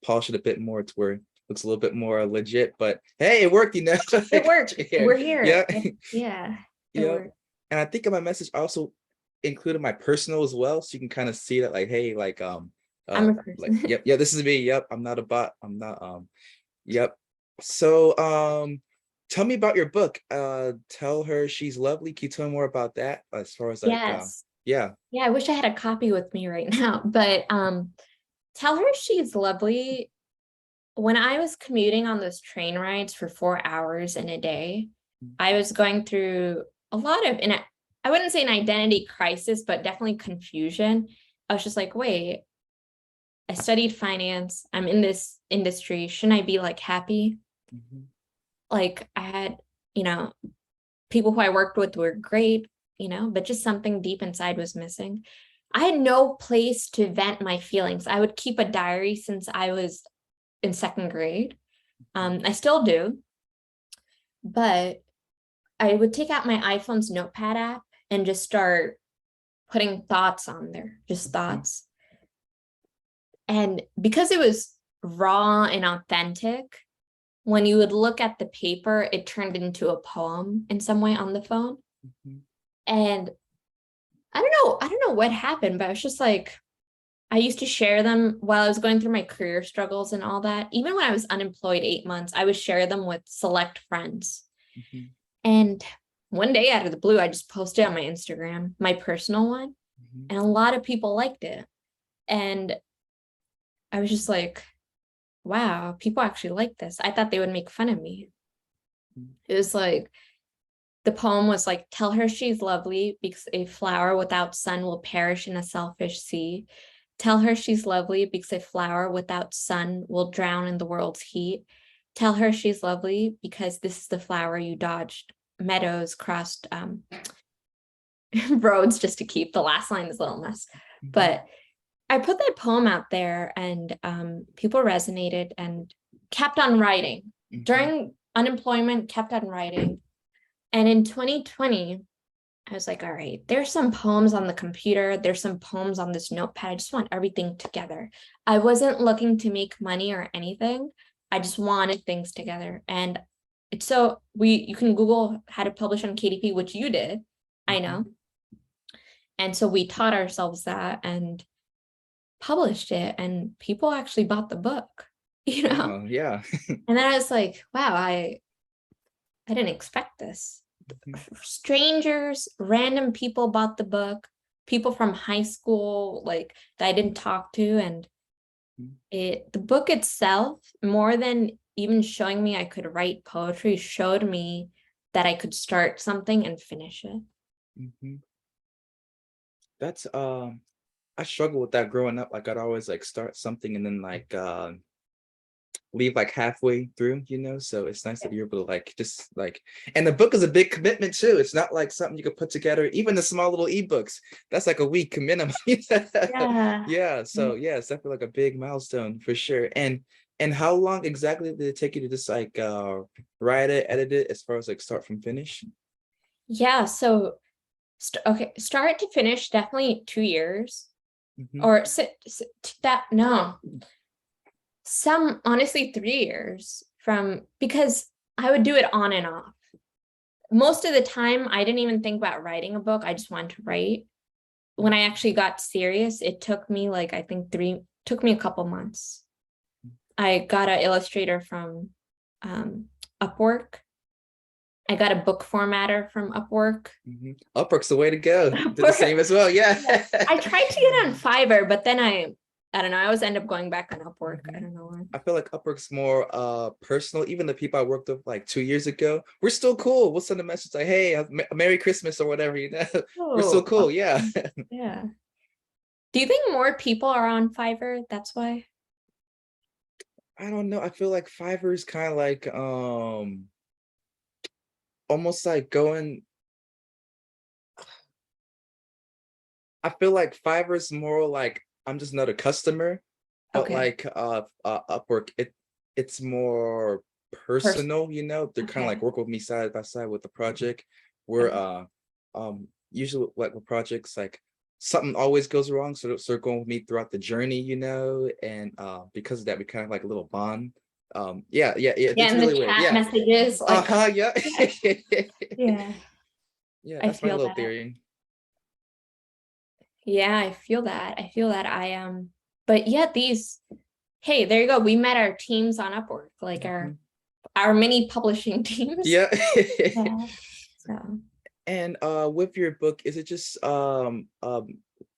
Speaker 1: polish it a bit more to where it looks a little bit more legit. But hey, it worked,
Speaker 2: It worked. We're here.
Speaker 1: Yeah.
Speaker 2: Yeah.
Speaker 1: Yeah. And I think in my message I also included my personal as well. So you can kind of see that, like, hey, like,
Speaker 2: I'm a person.
Speaker 1: like, yep, this is me. Yep, I'm not a bot. I'm not, yep. So tell me about your book. Tell her she's lovely. Can you tell me more about that as far as like,
Speaker 2: yes.
Speaker 1: Yeah,
Speaker 2: I wish I had a copy with me right now, but tell her she's lovely. When I was commuting on those train rides for 4 hours in a day, I was going through a lot of, and I wouldn't say an identity crisis, but definitely confusion. I was just like, wait, I studied finance. I'm in this industry. Shouldn't I be like happy? Like, I had, people who I worked with were great, but just something deep inside was missing. I had no place to vent my feelings. I would keep a diary since I was in second grade. I still do, but I would take out my iPhone's notepad app and just start putting thoughts on there, just thoughts. And because it was raw and authentic, when you would look at the paper, it turned into a poem in some way on the phone. And I don't know what happened, but I was just like, I used to share them while I was going through my career struggles and all that. Even when I was unemployed 8 months, I would share them with select friends. And one day out of the blue, I just posted on my Instagram, my personal one, and a lot of people liked it. And I was just like, wow, people actually like this. I thought they would make fun of me. It was like, the poem was like, tell her she's lovely because a flower without sun will perish in a selfish sea. Tell her she's lovely because a flower without sun will drown in the world's heat. Tell her she's lovely because this is the flower you dodged meadows, crossed roads just to keep. The last line is a little mess. But I put that poem out there and people resonated and kept on writing. During unemployment, kept on writing. And in 2020, I was like, all right, there's some poems on the computer. There's some poems on this notepad. I just want everything together. I wasn't looking to make money or anything. I just wanted things together. And so you can Google how to publish on KDP, which you did, I know. And so we taught ourselves that and published it, and people actually bought the book, you know?
Speaker 1: Yeah.
Speaker 2: And then I was like, wow, I didn't expect this. Strangers, random people bought the book, people from high school, like that I didn't talk to. And the book itself, more than even showing me I could write poetry, showed me that I could start something and finish it.
Speaker 1: That's I struggled with that growing up. Like I'd always like start something and then like leave like halfway through, so it's nice that you're able to like just like, and the book is a big commitment too. It's not like something you could put together. Even the small little ebooks, that's like a week minimum. Yeah, so yeah, it's definitely like a big milestone for sure. And how long exactly did it take you to just like write it, edit it, as far as like start from finish?
Speaker 2: Yeah, so okay, start to finish, definitely 2 years. Or some honestly 3 years, because I would do it on and off. Most of the time I didn't even think about writing a book. I just wanted to write. When I actually got serious, it took me like, I think took me a couple months. I got an illustrator from Upwork. I got a book formatter from Upwork.
Speaker 1: Upwork's the way to go. Did the same as well. Yeah.
Speaker 2: I tried to get on Fiverr, but then I don't know. I always end up going back on Upwork. I don't know why.
Speaker 1: I feel like Upwork's more personal. Even the people I worked with like 2 years ago, we're still cool. We'll send a message like, "Hey, Merry Christmas" or whatever. We're still cool. Yeah.
Speaker 2: Yeah. Do you think more people are on Fiverr? That's why.
Speaker 1: I don't know. I feel like Fiverr is kind of like almost like going. I feel like Fiverr is more like I'm just not a customer, but like Upwork, it's more personal, they're kind of like work with me side by side with the project. Where usually like with projects, like something always goes wrong, so they're going with me throughout the journey, and because of that we kind of like a little bond. Yeah, it's
Speaker 2: and
Speaker 1: really
Speaker 2: the
Speaker 1: weird.
Speaker 2: chat
Speaker 1: Yeah.
Speaker 2: messages, like
Speaker 1: Yeah.
Speaker 2: yeah.
Speaker 1: Yeah,
Speaker 2: I
Speaker 1: that's my
Speaker 2: feel
Speaker 1: little
Speaker 2: that.
Speaker 1: theory.
Speaker 2: Yeah, I feel that. But yeah, hey, there you go. We met our teams on Upwork, like our mini publishing teams.
Speaker 1: Yeah.
Speaker 2: Yeah. So
Speaker 1: And with your book, is it just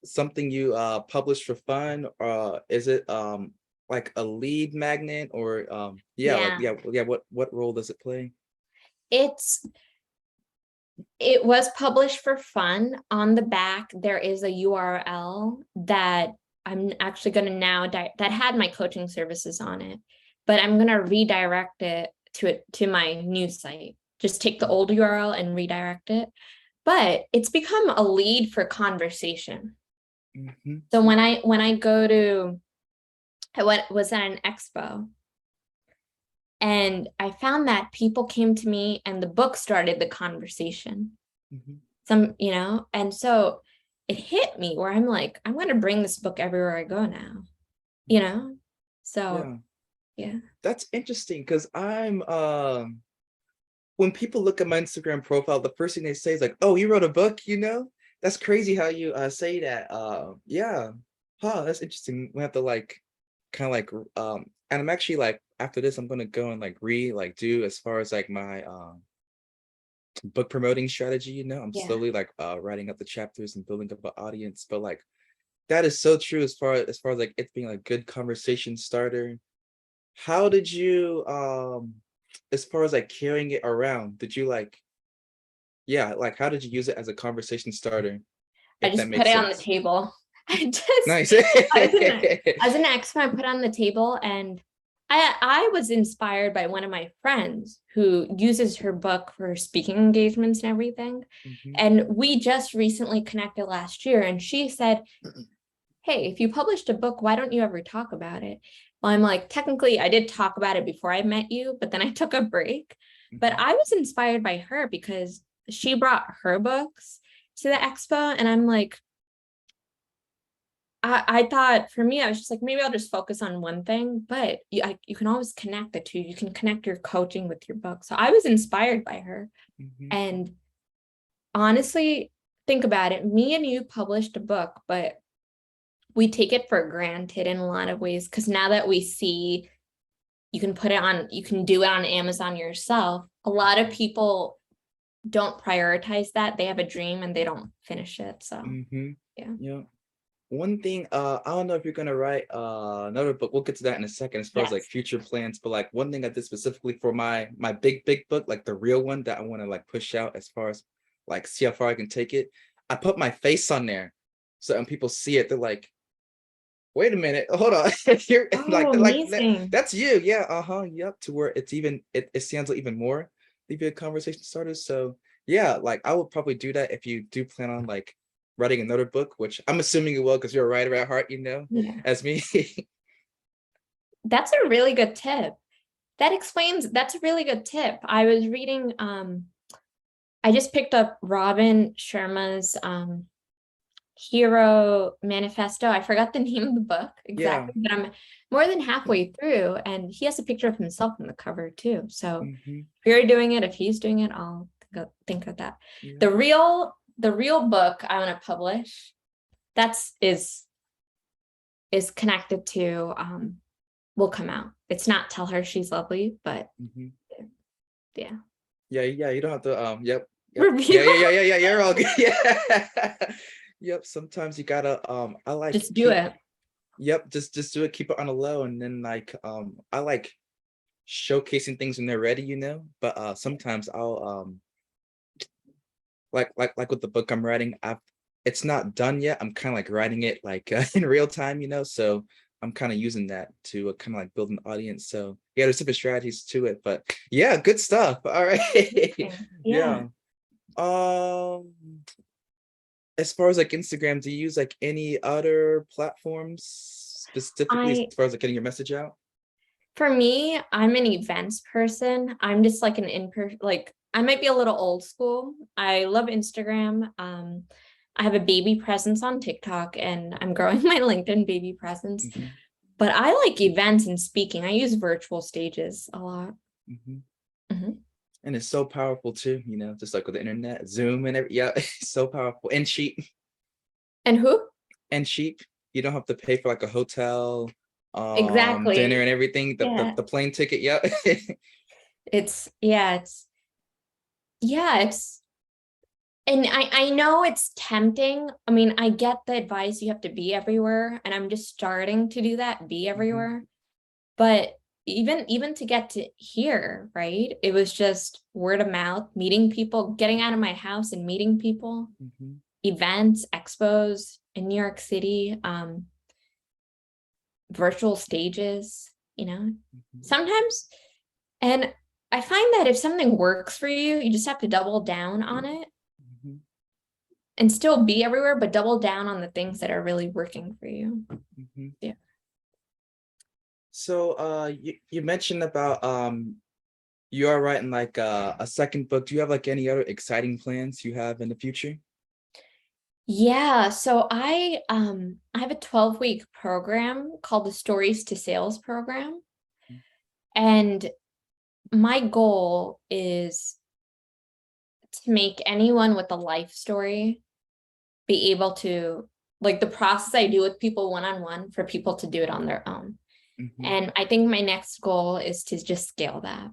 Speaker 1: something you publish for fun? Is it like a lead magnet, or
Speaker 2: yeah,
Speaker 1: what role does it play?
Speaker 2: it was published for fun. On the back, there is a URL that I'm actually going to now that had my coaching services on it, but I'm going to redirect it to my new site. Just take the old URL and redirect it. But it's become a lead for conversation. So when I go to, was at an expo, and I found that people came to me and the book started the conversation. And so it hit me where I'm like, I'm going to bring this book everywhere I go now. So yeah.
Speaker 1: That's interesting, because I'm when people look at my Instagram profile, the first thing they say is like, "Oh, you wrote a book," That's crazy how you say that. Yeah. That's interesting. We have to like kind of like and I'm actually like, after this I'm gonna go and like do as far as like my book promoting strategy. I'm slowly like writing up the chapters and building up an audience, but like that is so true as far as like it being a good conversation starter. How did you as far as like carrying it around, did you like, yeah, like how did you use it as a conversation starter,
Speaker 2: I
Speaker 1: if that
Speaker 2: just put
Speaker 1: makes
Speaker 2: it on the
Speaker 1: sense?
Speaker 2: table. I just
Speaker 1: Nice.
Speaker 2: as an expo, I put on the table, and I was inspired by one of my friends who uses her book for speaking engagements and everything.
Speaker 1: Mhm.
Speaker 2: And we just recently connected last year, and she said, "Hey, if you published a book, why don't you ever talk about it?" Well, I'm like, technically, I did talk about it before I met you, but then I took a break. But
Speaker 1: Mhm.
Speaker 2: I was inspired by her because she brought her books to the expo, and I'm like, I thought for me, I was just like, maybe I'll just focus on one thing, but you can always connect the two. You can connect your coaching with your book. So I was inspired by her.
Speaker 1: Mhm.
Speaker 2: And honestly, think about it. Me and you published a book, but we take it for granted in a lot of ways because now that we see you can put it on, you can do it on Amazon yourself, a lot of people don't prioritize that. They have a dream and they don't finish it. So
Speaker 1: Mhm.
Speaker 2: yeah.
Speaker 1: Yeah. One thing, I don't know if you're gonna write another book. We'll get to that in a second as far as like
Speaker 2: Yes.
Speaker 1: future plans. But like one thing I did specifically for my big book, like the real one that I want to like push out as far as like see how far I can take it. I put my face on there, so when people see it, they're like, "Wait a minute, hold on, you're
Speaker 2: Oh,
Speaker 1: like
Speaker 2: amazing.
Speaker 1: that's you, yeah, yep." To where it's even it stands out even more, maybe a conversation starter. So yeah, like I would probably do that if you do plan on like writing another book, which I'm assuming you will because you're a writer at heart,
Speaker 2: Yeah.
Speaker 1: as me.
Speaker 2: That's a really good tip. That's a really good tip. I was reading, I just picked up Robin Sharma's Hero Manifesto. I forgot the name of the book
Speaker 1: Yeah.
Speaker 2: exactly, but I'm more than halfway through, and he has a picture of himself on the cover too. So
Speaker 1: Hmm.
Speaker 2: if you're doing it, if he's doing it, I'll think of that.
Speaker 1: Yeah.
Speaker 2: The real book I want to publish, that's is connected to will come out. It's not Tell Her She's Lovely, but
Speaker 1: Hmm.
Speaker 2: yeah.
Speaker 1: Yeah, yeah, you don't have to yep. Yeah,
Speaker 2: Review.
Speaker 1: yeah, yeah, yeah, yeah, you're all good. Yeah. Yep, sometimes you gotta I like
Speaker 2: Just do
Speaker 1: keep,
Speaker 2: it.
Speaker 1: yep, just do it, keep it on the low, and then like I like showcasing things when they're ready, but sometimes I'll like with the book I'm writing, it's not done yet. I'm kind of like writing it like in real time, so I'm kind of using that to kind of like build an audience. So yeah, there's different strategies to it, but yeah, good stuff. All right.
Speaker 2: Yeah.
Speaker 1: Yeah. um as far as like Instagram, do you use like any other platforms specifically as
Speaker 2: I
Speaker 1: far as like getting your message out?
Speaker 2: For me, I'm an events person. I'm just like an in-person, like I might be a little old school. I love Instagram. I have a baby presence on TikTok and I'm growing my LinkedIn baby presence.
Speaker 1: Hmm.
Speaker 2: But I like events and speaking. I use virtual stages a lot.
Speaker 1: Hmm.
Speaker 2: Mhm.
Speaker 1: And it's so powerful too, just like with the internet, Zoom and yeah, it's so powerful and cheap.
Speaker 2: And who?
Speaker 1: And cheap. You don't have to pay for like a hotel, dinner
Speaker 2: Exactly.
Speaker 1: and everything. The
Speaker 2: Yeah.
Speaker 1: the plane ticket, yeah.
Speaker 2: It's yeah, it's and I know it's tempting. I mean, I get the advice you have to be everywhere, and I'm just starting to do that, be
Speaker 1: Hmm.
Speaker 2: everywhere. But even to get to here, right? It was just word of mouth, meeting people, getting out of my house and meeting people,
Speaker 1: Hmm.
Speaker 2: events, expos in New York City, virtual stages,
Speaker 1: Hmm.
Speaker 2: sometimes. And I find that if something works for you, you just have to double down on it
Speaker 1: Hmm.
Speaker 2: and still be everywhere, but double down on the things that are really working for you.
Speaker 1: Hmm.
Speaker 2: Yeah.
Speaker 1: So you mentioned about you are writing like a second book. Do you have like any other exciting plans you have in the future?
Speaker 2: Yeah, so I have a 12-week program called the Stories to Sales program. And my goal is to make anyone with a life story be able to, like, the process I do with people one-on-one, for people to do it on their own.
Speaker 1: Hmm.
Speaker 2: And I think my next goal is to just scale that.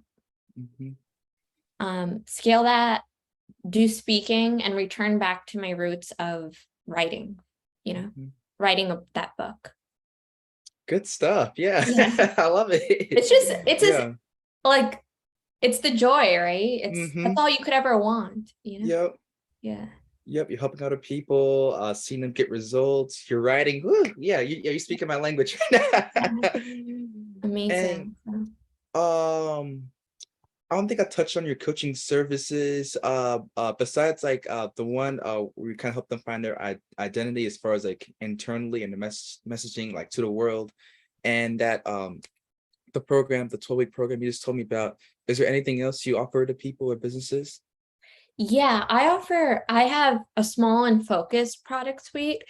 Speaker 1: Hmm.
Speaker 2: Scale that, do speaking, and return back to my roots of writing, you know?
Speaker 1: Hmm.
Speaker 2: writing that book.
Speaker 1: Good stuff. Yeah.
Speaker 2: Yeah.
Speaker 1: I love it.
Speaker 2: It's just
Speaker 1: Yeah.
Speaker 2: like, it's the joy, right? That's
Speaker 1: Mm-hmm.
Speaker 2: all you could ever want, you know?
Speaker 1: Yep.
Speaker 2: Yeah.
Speaker 1: Yep. You're helping other people, seeing them get results. You're writing. Woo, yeah, you're speaking my language right
Speaker 2: Yeah.
Speaker 1: now. And
Speaker 2: Amazing. So,
Speaker 1: I don't think I touched on your coaching services. Besides like the one where you kind of help them find their identity as far as like internally and the messaging like to the world, and that the program, the 12-week program you just told me about. Is there anything else you offer to people or businesses?
Speaker 2: yeah, I have a small and focused product suite.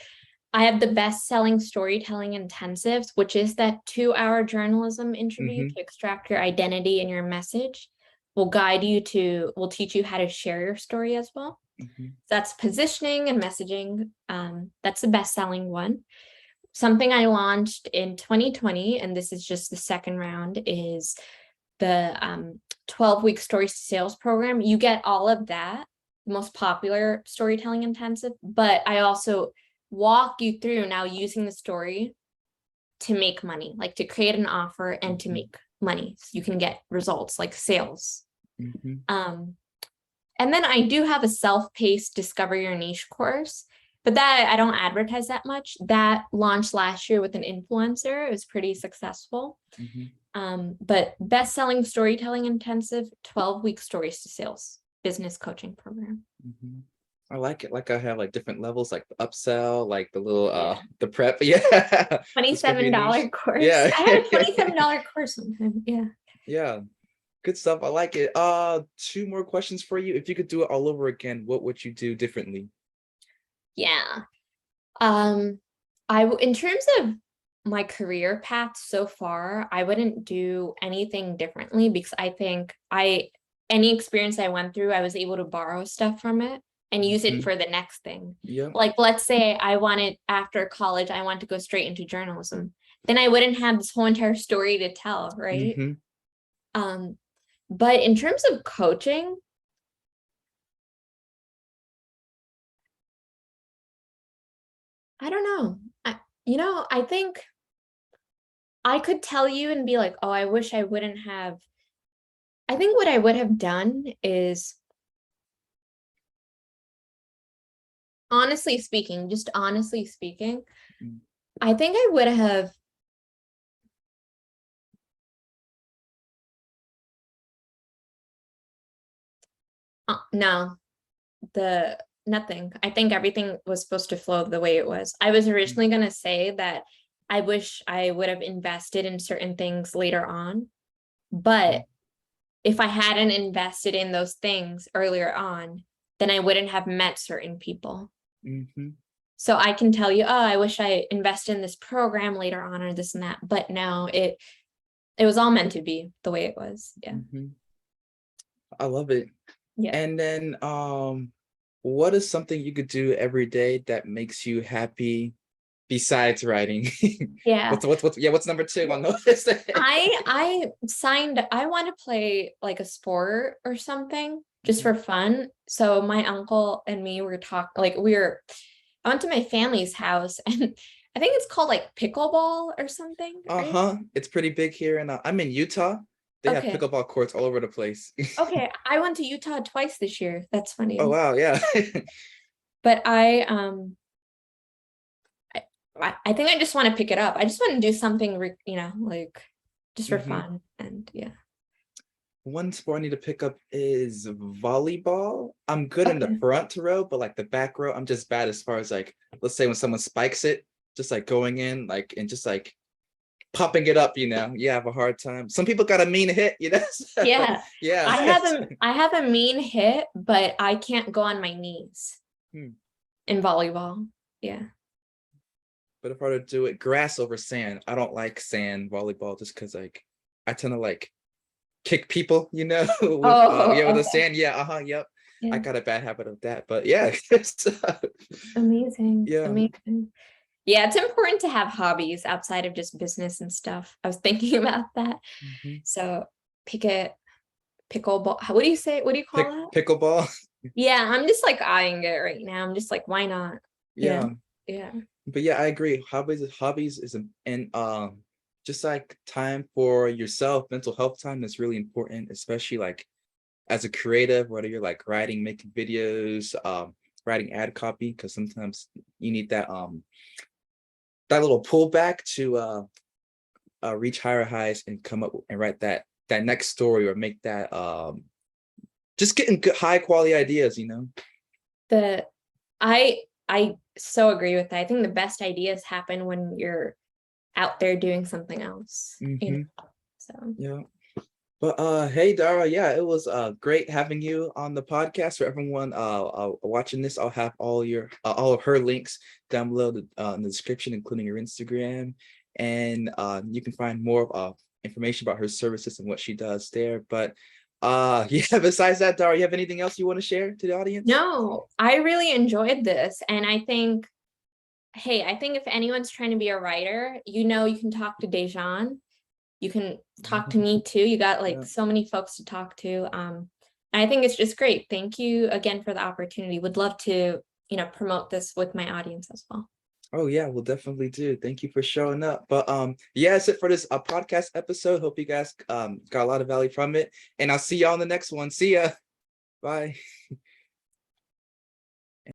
Speaker 2: I have the best-selling storytelling intensives, which is that 2-hour journalism interview
Speaker 1: Mm-hmm.
Speaker 2: to extract your identity and your message. Will teach you how to share your story as well.
Speaker 1: Mm-hmm.
Speaker 2: That's positioning and messaging. That's the best-selling one. Something I launched in 2020, and this is just the second round, is the 12-week stories to sales program. You get all of that, most popular storytelling intensive, but I also walk you through now using the story to make money, like to create an offer and to
Speaker 1: Mm-hmm.
Speaker 2: make money. So you can get results like sales.
Speaker 1: Mm-hmm.
Speaker 2: And then I do have a self-paced discover your niche course, but that I don't advertise that much. That launched last year with an influencer. It was pretty successful.
Speaker 1: Mm-hmm.
Speaker 2: But best-selling storytelling intensive, 12-week stories to sales business coaching program.
Speaker 1: Mm-hmm. I like it. Like I have like different levels, like the upsell, like the little
Speaker 2: Yeah.
Speaker 1: the prep. Yeah. Discover your niche.
Speaker 2: $27 course.
Speaker 1: Yeah.
Speaker 2: I had a $27 course one time. Yeah.
Speaker 1: Yeah. Good stuff. I like it. Two more questions for you. If you could do it all over again, what would you do differently?
Speaker 2: Yeah. In terms of my career path so far, I wouldn't do anything differently because I think any experience I went through, I was able to borrow stuff from it and use it
Speaker 1: Mm-hmm.
Speaker 2: for the next thing.
Speaker 1: Yep.
Speaker 2: Like, let's say after college, I want to go straight into journalism. Then I wouldn't have this whole entire story to tell, right?
Speaker 1: Mm-hmm.
Speaker 2: Um, but in terms of coaching, I don't know. I think I could tell you and be like, oh, I wish I wouldn't have. I think what I would have done is, just honestly speaking, I think I would have, no, nothing. I think everything was supposed to flow the way it was. I was originally going to say that I wish I would have invested in certain things later on, but if I hadn't invested in those things earlier on, then I wouldn't have met certain people.
Speaker 1: Mm-hmm.
Speaker 2: So I can tell you, oh, I wish I invested in this program later on or this and that. But no, it was all meant to be the way it was. Yeah.
Speaker 1: Mm-hmm. I love it.
Speaker 2: Yeah.
Speaker 1: And then what is something you could do every day that makes you happy besides writing?
Speaker 2: Yeah.
Speaker 1: What's number two on the list?
Speaker 2: I want to play like a sport or something just for fun. So my uncle and me were I went to my family's house and I think it's called like pickleball or something, right?
Speaker 1: Uh-huh. It's pretty big here, and I'm in Utah. They have
Speaker 2: Okay.
Speaker 1: pickleball courts all over the place.
Speaker 2: Okay. I went to Utah twice this year. That's
Speaker 1: Oh
Speaker 2: funny.
Speaker 1: wow, yeah.
Speaker 2: But I think I just want to pick it up. I just want to do something, like just for
Speaker 1: Hmm.
Speaker 2: fun. And yeah.
Speaker 1: One sport I need to pick up is volleyball. I'm good in the
Speaker 2: Okay.
Speaker 1: front row, but like the back row, I'm just bad as far as like, let's say when someone spikes it, just like going in, like, and just like popping it up, Yeah, I have a hard time. Some people got a mean hit, So,
Speaker 2: Yeah.
Speaker 1: yeah.
Speaker 2: I have a mean hit, but I can't go on my knees
Speaker 1: Hmm.
Speaker 2: in volleyball. Yeah.
Speaker 1: But if I were to do it, grass over sand. I don't like sand volleyball just because like I tend to like kick people, with
Speaker 2: Oh,
Speaker 1: with the
Speaker 2: okay.
Speaker 1: sand. Yeah, yep. I
Speaker 2: Yeah.
Speaker 1: got a bad habit of that. But yeah,
Speaker 2: Amazing.
Speaker 1: yeah.
Speaker 2: Amazing. Yeah, it's important to have hobbies outside of just business and stuff. I was thinking about that.
Speaker 1: Mhm.
Speaker 2: So pick it, pickleball. What do you say? What do you call that?
Speaker 1: Pickleball.
Speaker 2: Yeah, I'm just like eyeing it right now. I'm just like, why not? Yeah.
Speaker 1: Yeah.
Speaker 2: Yeah.
Speaker 1: But yeah, I agree. Hobbies is and just like time for yourself, mental health time is really important, especially like as a creative, whether you're like writing, making videos, writing ad copy, because sometimes you need that little pullback to reach higher highs and come up and write that next story or make that just getting good high quality ideas, you know.
Speaker 2: The I so agree with that. I think the best ideas happen when you're out there doing something else, you know.
Speaker 1: Hmm.
Speaker 2: So
Speaker 1: Yeah. But hey Dara, yeah, it was great having you on the podcast. For everyone watching this, I'll have all of her links down below in the description, including your Instagram, and you can find more information about her services and what she does there. But yeah, besides that, Dara, you have anything else you want to share to the audience?
Speaker 2: no, I really enjoyed this. And I think, hey, I think if anyone's trying to be a writer, you know, you can talk to Dejan. You can talk to me too. You got like
Speaker 1: Yeah.
Speaker 2: so many folks to talk to. And I think it's just great. Thank you again for the opportunity. Would love to, you know, promote this with my audience as well.
Speaker 1: Oh yeah, we'll definitely do. Thank you for showing up. But yeah, that's it for this podcast episode. Hope you guys got a lot of value from it. And I'll see y'all on the next one. See ya. Bye.